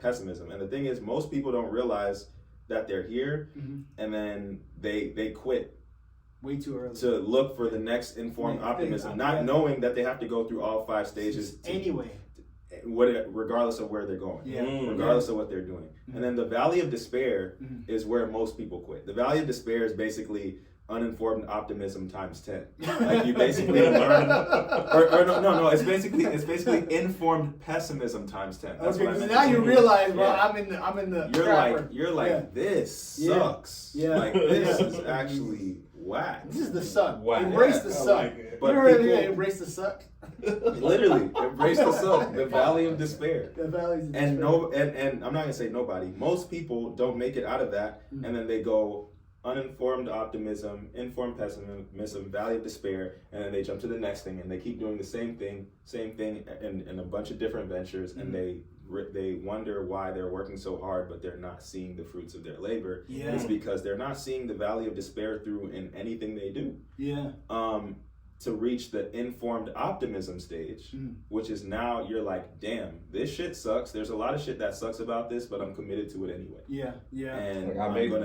pessimism. And the thing is, most people don't realize that they're here, and then they quit way too early to look for the next informed optimism, not knowing that they have to go through all 5 stages anyway. Regardless of where they're going, regardless of what they're doing. And then the valley of despair is where most people quit. The valley of despair is basically uninformed optimism times 10. Like you basically learn, no. It's basically informed pessimism times 10. That's what I meant. Now you realize, well, I'm in the. You're like this sucks. Yeah. Like this is actually whack. This is the suck. Wow. Embrace the suck. Like but embrace the suck. Literally, embrace the suck. The valley of despair. The valley of despair. And I'm not gonna say nobody. Most people don't make it out of that, and then they go uninformed optimism, informed pessimism, valley of despair, and then they jump to the next thing, and they keep doing the same thing, in a bunch of different ventures, and they wonder why they're working so hard, but they're not seeing the fruits of their labor. It's because they're not seeing the valley of despair through in anything they do. To reach the informed optimism stage, which is now you're like, damn, this shit sucks. There's a lot of shit that sucks about this, but I'm committed to it anyway. And like I made a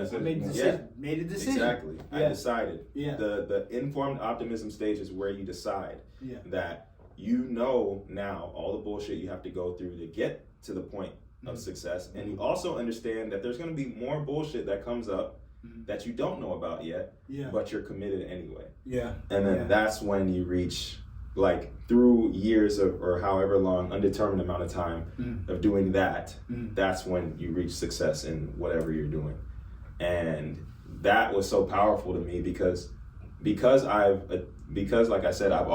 decision. Exactly. I decided. The informed optimism stage is where you decide that you know now all the bullshit you have to go through to get to the point of success, and you also understand that there's going to be more bullshit that comes up that you don't know about yet, but you're committed anyway. And then that's when you reach, like, through years or however long, undetermined amount of time of doing that, that's when you reach success in whatever you're doing. And that was so powerful to me because like I said, I've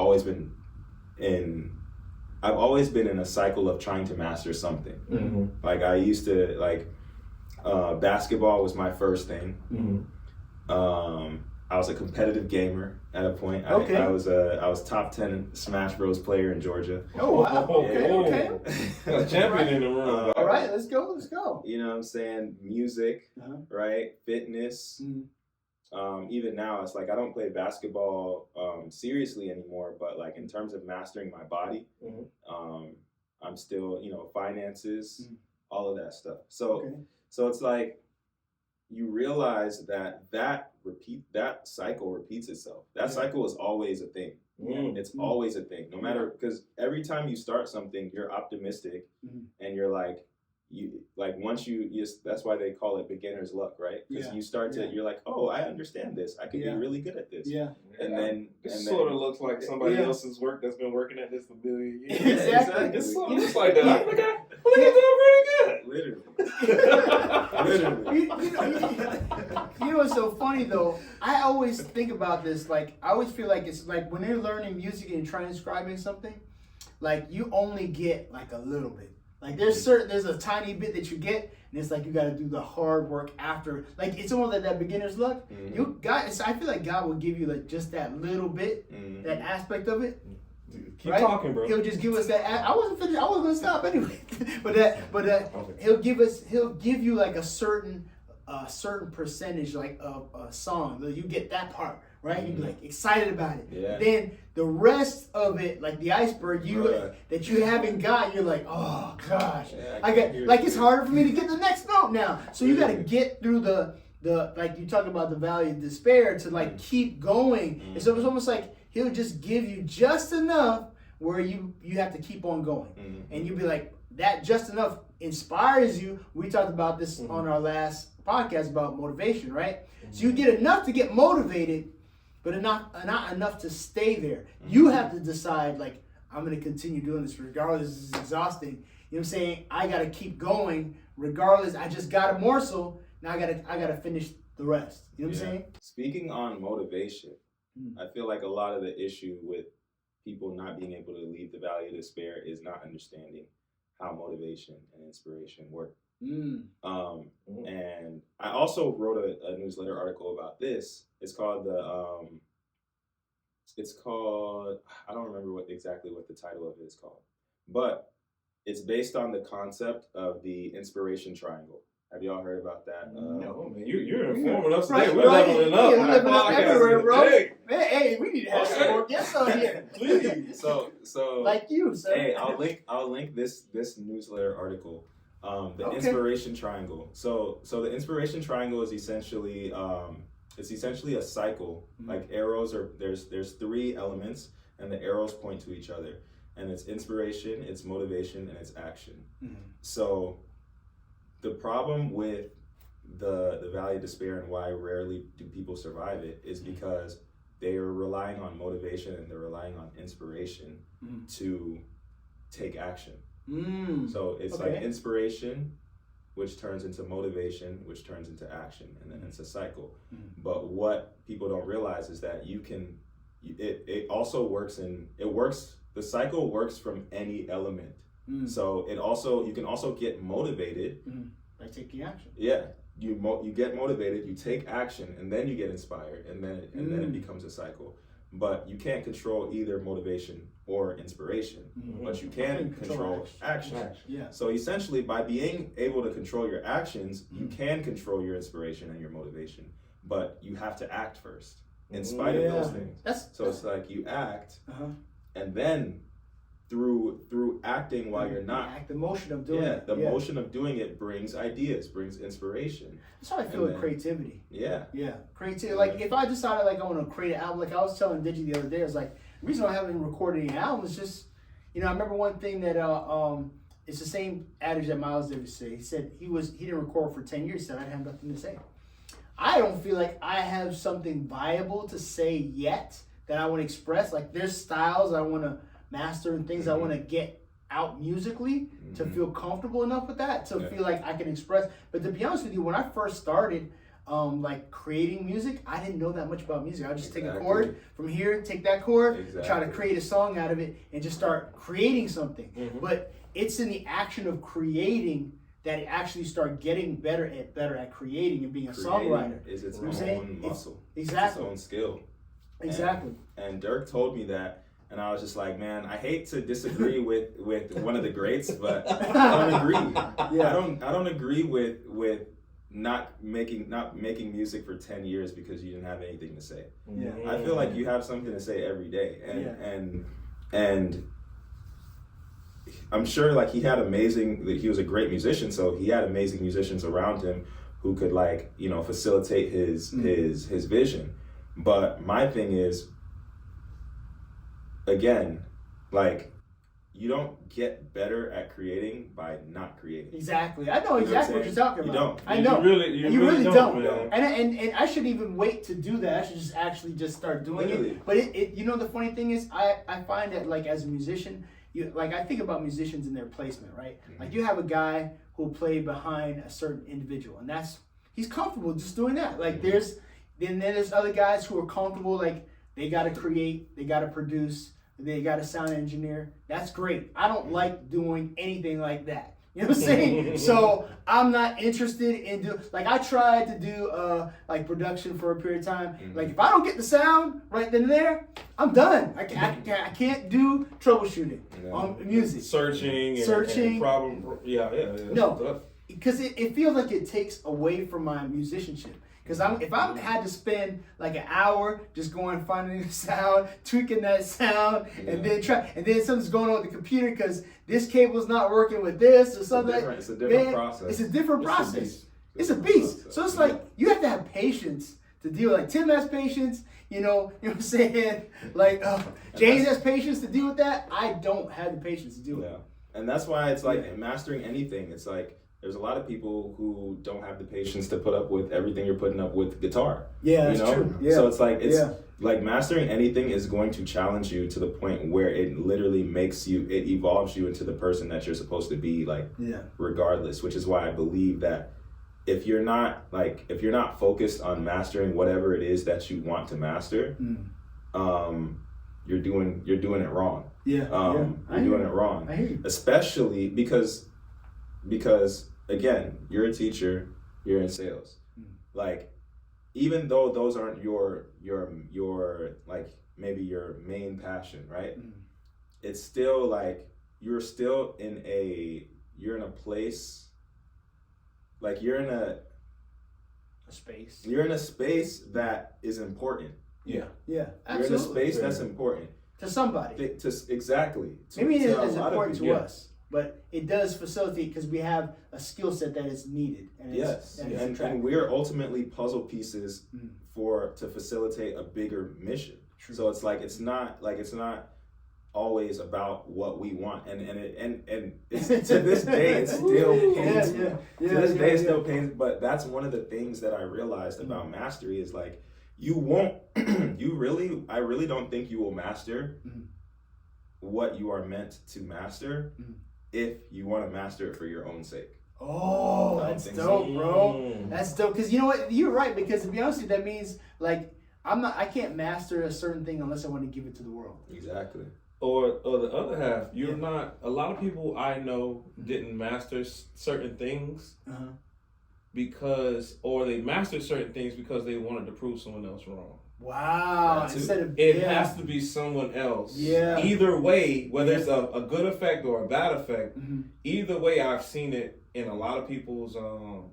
I've always been in a cycle of trying to master something. Mm-hmm. Like I used to basketball was my first thing. Mm-hmm. I was a competitive gamer at a point. Okay. I was top 10 Smash Bros player in Georgia. Oh wow. Okay. A champion in the room. All right, let's go. You know what I'm saying? Music, right? Fitness. Mm-hmm. Even now, it's like I don't play basketball seriously anymore, but like in terms of mastering my body, I'm still, finances, all of that stuff. So it's like you realize that cycle repeats itself. That cycle is always a thing. It's always a thing, no matter, because every time you start something, you're optimistic and you're like, that's why they call it beginner's luck, right? Because you start to, you're like, oh, I understand this. I could be really good at this. Yeah. And then sort of looks like somebody else's work that's been working at this for a billion years. Exactly. It's sort of just like that. I think I'm doing pretty good. Literally. You know what's so funny though? I always think about this. Like I always feel like it's like when you're learning music and transcribing something, like you only get like a little bit. Like there's a tiny bit that you get, and it's like you got to do the hard work after. Like it's almost like that beginner's luck. I feel like God will give you like just that little bit, that aspect of it. Keep talking, bro. He'll just give us that. I wasn't finished. I wasn't gonna stop anyway. but he'll give you like a certain percentage like of a song. You get that part. Right, you be like excited about it. Yeah. Then the rest of it, like the iceberg, that you haven't got, you're like, oh gosh, I got like it's harder for me to get the next note now. So you got to get through the like you talk about the valley of despair to like keep going. And so it's almost like he'll just give you just enough where you have to keep on going, and you'll be like that just enough inspires you. We talked about this on our last podcast about motivation, right? So you get enough to get motivated. But not enough to stay there. You have to decide, like, I'm going to continue doing this regardless. This is exhausting. You know what I'm saying? I got to keep going regardless. I just got a morsel. Now I got to finish the rest. You know what I'm saying? Speaking on motivation, I feel like a lot of the issue with people not being able to leave the valley of despair is not understanding how motivation and inspiration work. And I also wrote a newsletter article about this. It's called I don't remember exactly what the title of it is called, but it's based on the concept of the inspiration triangle. Have y'all heard about that? No, man, you're informing us today. Right, We're leveling up. We're leveling up everywhere, bro. Hey. Hey, we need to have some more guests on here. Please. So like you, sir. Hey, I'll link this newsletter article. Inspiration triangle. So the inspiration triangle is essentially a cycle. Like arrows there's 3 elements, and the arrows point to each other. And it's inspiration, it's motivation, and it's action. So the problem with the valley of despair and why rarely do people survive it is because they are relying on motivation and they're relying on inspiration to take action. So it's like inspiration, which turns into motivation, which turns into action, and then it's a cycle. But what people don't realize is that it also works the cycle works from any element. So you can also get motivated by taking action. Yeah, you get motivated, you take action, and then you get inspired, and then it becomes a cycle. But you can't control either motivation or inspiration, but you can control action. Yeah. So essentially, by being able to control your actions, you can control your inspiration and your motivation, but you have to act first, in spite of those things. It's like you act, and then through acting while you're not. The motion of doing it. The motion of doing it brings ideas, brings inspiration. That's how I feel with creativity. Yeah. Creativity. Like if I decided like I want to create an album, like I was telling Digi the other day, I was like, the reason I haven't recorded any album is just, I remember one thing that it's the same adage that Miles Davis said. He said he didn't record for 10 years. He said I have nothing to say. I don't feel like I have something viable to say yet that I want to express. Like there's styles I want to master and things I want to get out musically to feel comfortable enough with that to feel like I can express. But to be honest with you, when I first started, like creating music, I didn't know that much about music. I would just take a chord from here, take that chord, try to create a song out of it, and just start creating something. But it's in the action of creating that it actually start getting better at creating and being a songwriter. Is its own muscle. Exactly. It's its own skill. Exactly. And Dirk told me that, and I was just like, man, I hate to disagree with one of the greats, but I don't agree. Yeah. I don't agree with not making music for 10 years because you didn't have anything to say. Yeah. I feel like you have something to say every day, and I'm sure like he was a great musician, so he had amazing musicians around him who could like, you know, facilitate his vision. But my thing is, again, like, you don't get better at creating by not creating. Exactly. I know exactly what you're talking about. You don't. I know. You really don't. And I shouldn't even wait to do that. I should just actually just start doing it. But it you know, the funny thing is, I find that like as a musician, I think about musicians in their placement, right? Like you have a guy who'll play behind a certain individual, and he's comfortable just doing that. Like there's other guys who are comfortable, like they gotta create, they gotta produce, they got a sound engineer. That's great. I don't like doing anything like that. You know what I'm saying? So I'm not interested in I tried to do like production for a period of time. Like if I don't get the sound right then and there, I'm done. I can't do troubleshooting on music. Searching. And problem. Yeah. No, because it feels like it takes away from my musicianship. Because if I had to spend like an hour just going finding the sound, tweaking that sound, and then something's going on with the computer because this cable's not working with this or something. It's a different process. It's a different process. It's a beast. So it's like you have to have patience to deal. Like Tim has patience. You know what I'm saying? Like James has patience to deal with that. I don't have the patience to do it. Yeah, and that's why it's like mastering anything. It's like. There's a lot of people who don't have the patience to put up with everything you're putting up with guitar. Yeah, that's true. Yeah. So it's like mastering anything is going to challenge you to the point where it literally it evolves you into the person that you're supposed to be, like regardless, which is why I believe that if you're not focused on mastering whatever it is that you want to master, you're doing it wrong. You're doing it wrong. I hear you. Especially because again, you're a teacher, you're in sales. Like, even though those aren't your like maybe your main passion, right? It's still like you're in a place, like you're in a space. You're in a space that is important. Yeah. You're in a space that's important to somebody. Exactly. Maybe it is important to us. But it does facilitate because we have a skill set that is needed. And and we're ultimately puzzle pieces to facilitate a bigger mission. True. So it's like it's not always about what we want, and it's, to this day it still pains me. To this day it still pains. But that's one of the things that I realized about mastery is like I really don't think you will master what you are meant to master. If you want to master it for your own sake. Oh, that's dope, bro. That's dope. Because you know what? You're right. Because to be honest with you, that means like I can't master a certain thing unless I want to give it to the world. Exactly. Or the other half, you're not. A lot of people I know didn't master certain things or they mastered certain things because they wanted to prove someone else wrong. Wow. It has to be someone else. Yeah. Either way, whether it's a good effect or a bad effect, either way I've seen it in a lot of people's I'm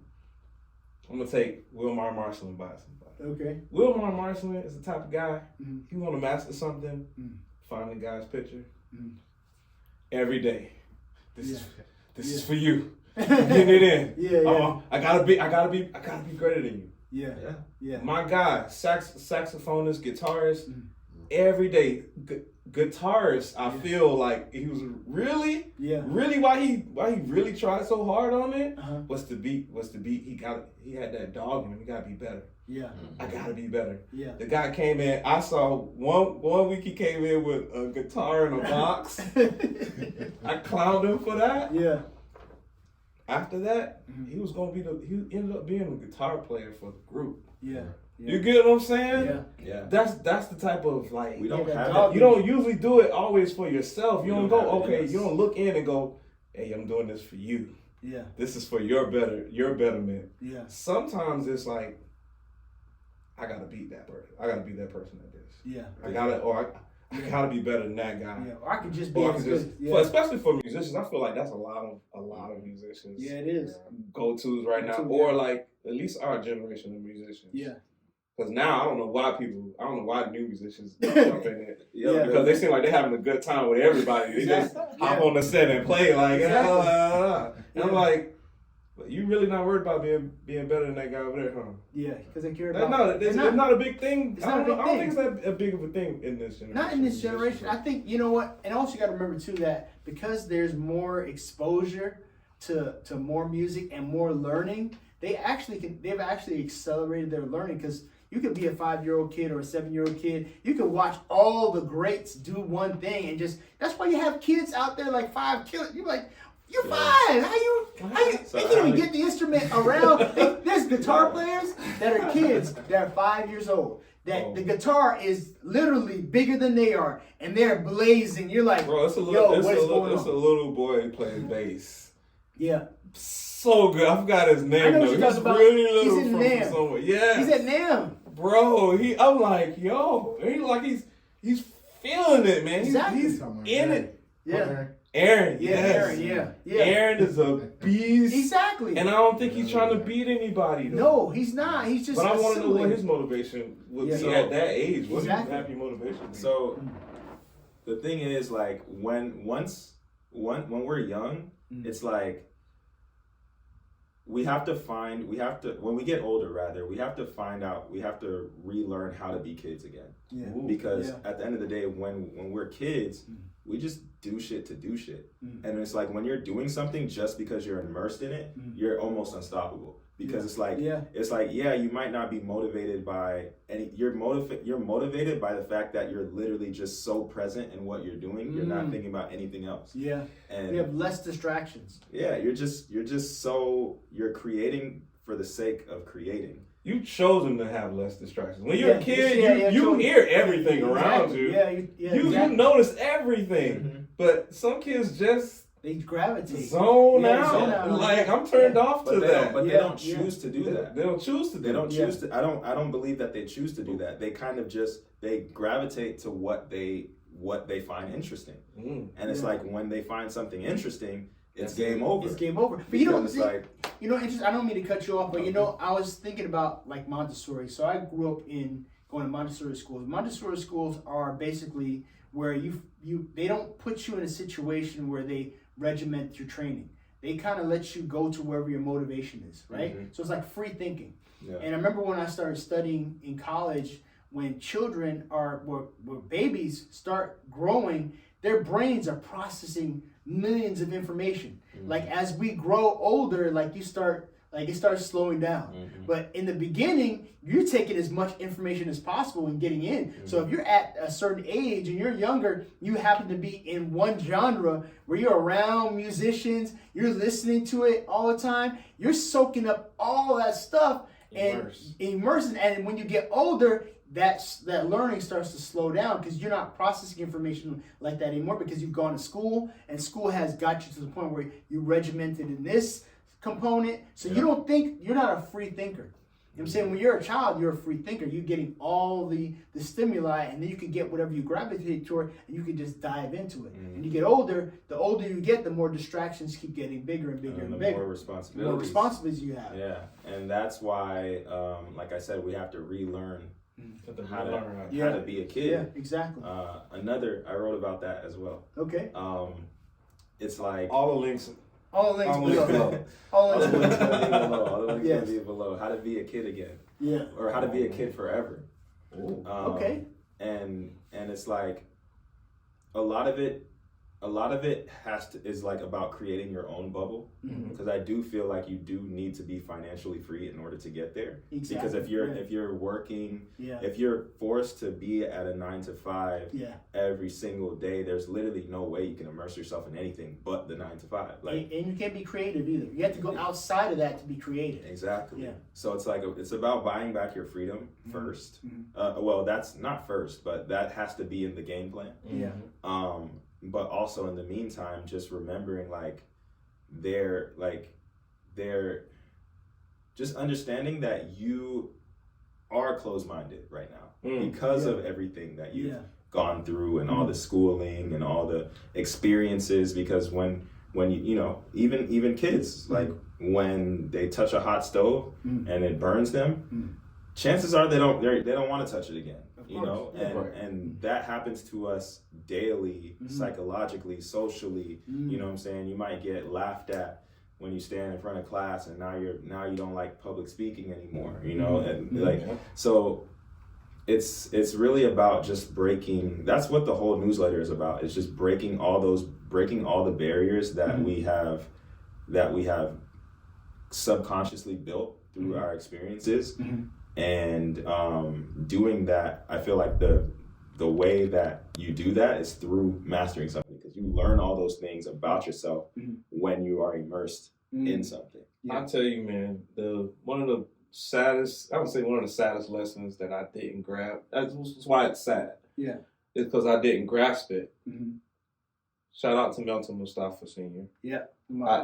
gonna take Wilmar Marcelin by somebody. Okay. Wilmar Marcelin is the type of guy, he wanna master something, find the guy's picture. Every day. This is for you. Getting it in. I gotta be greater than you. Yeah. My guy, saxophonist, guitarist, every day, guitarist. I feel like he was really why he really tried so hard on it was the beat. He had that dog in him. He gotta be better. Yeah. I gotta be better. Yeah. The guy came in. I saw one week he came in with a guitar in a box. I clowned him for that. Yeah. after that, he ended up being a guitar player for the group. Yeah. You get what I'm saying? Yeah. That's the type of like we don't have you don't usually do it always for yourself. You don't go, okay, you don't look in and go, hey, I'm doing this for you. Yeah. This is for your betterment. Yeah. Sometimes it's like, I gotta beat that person. I gotta beat that person at this. Yeah. I gotta be better than that guy. Yeah. Or I could just be as good. Especially for musicians, I feel like that's a lot of musicians. Yeah, it is. Go-tos right now. Or like at least our generation of musicians. Yeah. Because now I don't know why new musicians jump in it. Because they seem like they're having a good time with everybody. They just hop on the set and play like, and I'm like, but you really not worried about being better than that guy over there, huh? Yeah, because they care about. It's not a big thing. It's not a big thing. I don't think it's that big of a thing in this generation. Not in this generation. I think, you know what, and also you got to remember too that because there's more exposure to more music and more learning, they've actually accelerated their learning because. You could be a 5-year-old kid or a 7-year-old kid. You could watch all the greats do one thing and that's why you have kids out there like 5 kids. You're like, you're 5. How you they can't even get the instrument around. There's guitar players that are kids that are 5 years old. That the guitar is literally bigger than they are, and they're blazing. You're like, bro, it's a little boy playing bass. Yeah. So good. I forgot his name though. He's really little from NAMM. somewhere. Yeah. He's at NAMM. Bro, I'm like, yo, he's feeling it, man. Exactly. He's in it. Yeah. Aaron, Aaron, yeah. Aaron is a beast. Exactly. And I don't think he's trying to beat anybody though. No, he's not. He's just. But I want to know what his motivation would be at that age. What's his happy motivation be? So the thing is, like, when we're young, it's like when we get older rather, we have to relearn how to be kids again. Yeah. Because at the end of the day, when we're kids, we just do shit to do shit. And it's like when you're doing something just because you're immersed in it, you're almost unstoppable. Because it's like you might not be motivated by you're motivated by the fact that you're literally just so present in what you're doing. You're not thinking about anything else. Yeah. And you have less distractions. Yeah, you're creating for the sake of creating. You've chosen to have less distractions. When you're a kid, you hear everything around you. You notice everything. But some kids just they gravitate, zone out. Like I'm turned off to that. But they don't choose to do that. They don't choose to. They don't choose to. I don't believe that they choose to do that. They kind of they gravitate to what they find interesting. And it's like when they find something interesting, it's game over. It's game over. But interesting. I don't mean to cut you off, but I was thinking about like Montessori. So I grew up going to Montessori schools. Montessori schools are basically where they don't put you in a situation where they regiment your training. They kind of let you go to wherever your motivation is, right? So it's like free thinking. Yeah. And I remember when I started studying in college, when children where babies start growing, their brains are processing millions of information. Like as we grow older, it starts slowing down. But in the beginning, you're taking as much information as possible and getting in. So if you're at a certain age and you're younger, you happen to be in one genre where you're around musicians, you're listening to it all the time, you're soaking up all that stuff and immersing. And when you get older, that learning starts to slow down because you're not processing information like that anymore because you've gone to school and school has got you to the point where you regimented in this component. So you don't think, you're not a free thinker. You know what I'm saying? When you're a child, you're a free thinker. You're getting all the stimuli and then you can get whatever you gravitate toward and you can just dive into it. And you get older, the older you get, the more distractions keep getting bigger and bigger and bigger. More responsibilities. The more responsibilities you have. Yeah. And that's why, like I said, we have to relearn how to be a kid. Yeah, exactly. I wrote about that as well. Okay. It's like all the links below. All the links gonna be below. How to be a kid again. Yeah. Or how to be a kid forever. Okay. And it's like a lot of it a lot of it is like about creating your own bubble, because I do feel like you do need to be financially free in order to get there. Exactly. Because if you're working, yeah. if you're forced to be at a 9 to 5 yeah. every single day, there's literally no way you can immerse yourself in anything but the 9 to 5. Like, and you can't be creative either. You have to go outside of that to be creative. Exactly. Yeah. So it's like it's about buying back your freedom first. Well, that's not first, but that has to be in the game plan. Yeah. But also in the meantime, just remembering they're just understanding that you are closed-minded right now because of everything that you've gone through and all the schooling and all the experiences. Because when you even kids, like when they touch a hot stove and it burns them, chances are they don't want to touch it again. And that happens to us daily, psychologically, socially. You know what I'm saying? You might get laughed at when you stand in front of class, and now you don't like public speaking anymore. So it's really about just breaking. That's what the whole newsletter is about. It's just breaking all the barriers that we have subconsciously built through our experiences. And doing that, I feel like the way that you do that is through mastering something, because you learn all those things about yourself when you are immersed in something. I tell you, man, one of the saddest lessons that I didn't grab. That's why it's sad. Yeah, it's because I didn't grasp it. Shout out to Melton Mustafa Sr. Yeah. I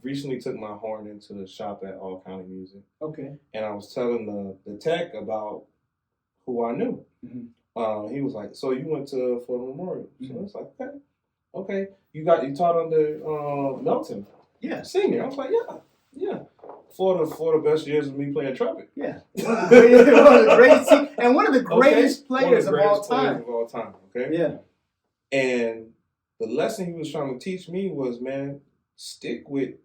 recently took my horn into the shop at All County Music. Okay. And I was telling the tech about who I knew. He was like, "So you went to Florida Memorial?" So I was like, "Okay. You taught under Melton, Senior." I was like, "Yeah. Four of the best years of me playing trumpet." Yeah. One of the greatest and one of the greatest players of all time. Okay. Yeah. And the lesson he was trying to teach me was, man, stick with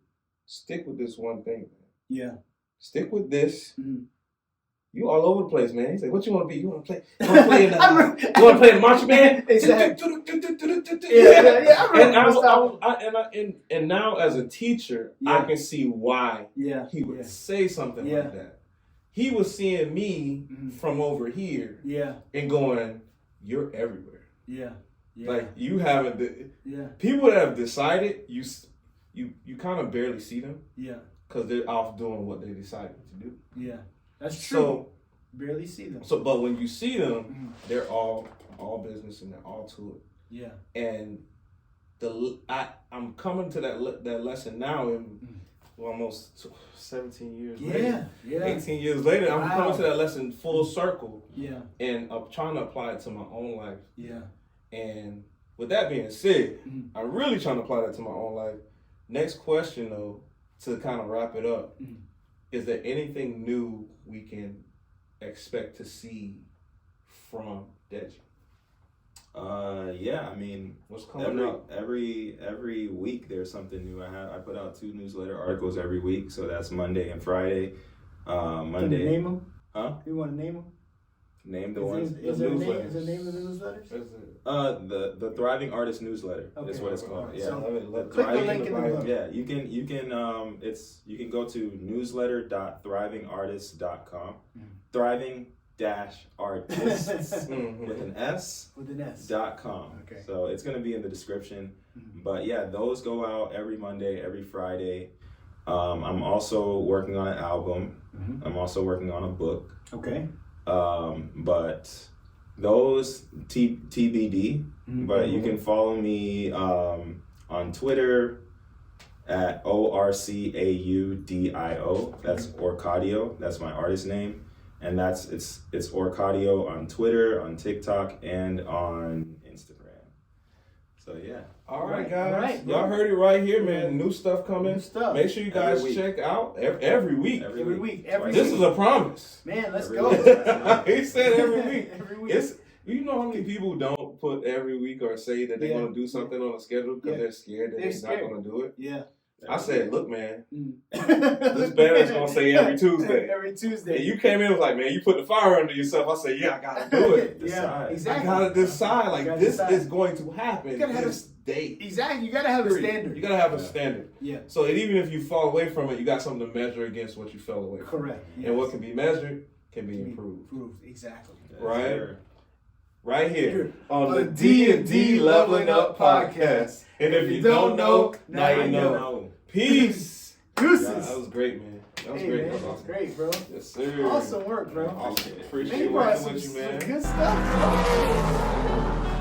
this one thing, man. Yeah. Stick with this. You all over the place, man. He's like, "What you want to be? You want to play? You want to play in the marching band?" Exactly. And now as a teacher, I can see why he would say something like that. He was seeing me from over here, and going, "You're everywhere." Yeah. Like you haven't. People that have decided, you kind of barely see them. Yeah. Because they're off doing what they decided to do. Yeah. That's true. So barely see them. So, but when you see them, they're all business and they're all to it. Yeah. And I'm coming to that lesson now in almost 17 years later. Yeah. 18 years later, I'm coming to that lesson full circle. Yeah. And I'm trying to apply it to my own life. Yeah. And with that being said, I'm really trying to apply that to my own life. Next question, though, to kind of wrap it up, is there anything new we can expect to see from Deji? Yeah, I mean, what's coming up? Every week there's something new. I put out 2 newsletter articles every week, so that's Monday and Friday. Monday. Can you name them? Huh? You want to name them? Name the ones. Is there a name of the newsletters? The Thriving Artist Newsletter is what it's called. Yeah. So click the link in the book. Yeah, you can you can go to newsletter.thrivingartists.com. Thriving -artists with an S. .com. Okay. So it's gonna be in the description. But yeah, those go out every Monday, every Friday. I'm also working on an album. I'm also working on a book. Okay. But those TBD. But you can follow me on Twitter at ORCAUDIO. That's Orcadio. That's my artist name, and it's Orcadio on Twitter, on TikTok, and on Instagram. So yeah. All right, guys. All right, y'all heard it right here, man. New stuff coming. Make sure you guys check out every week. Every week. This is a promise. Man, let's go. He said every week. Every week. You know how many people don't put every week or say that they're going to do something on a schedule because they're scared that they're not going to do it? Yeah. I said, look, man, this banner's gonna say every Tuesday. Every Tuesday. And you came in and was like, man, you put the fire under yourself. I said, yeah, I gotta do it. Yeah, exactly. I gotta decide. Like, this is going to happen. You gotta have this date. Exactly. You gotta have a standard. You gotta have a standard. Yeah. So even if you fall away from it, you got something to measure against what you fell away from. Correct. Yes. And what can be measured can be improved. Exactly. Right? Sure. Right here on the D&D Leveling Up Podcast. And if you don't know, now you know. Peace. Deuces. Yeah, that was great, man. That was hey, great. Man, that was great, bro. Yes, sir. Awesome work, bro. Awesome. Appreciate Man, you brought working with you, man. some good stuff, bro.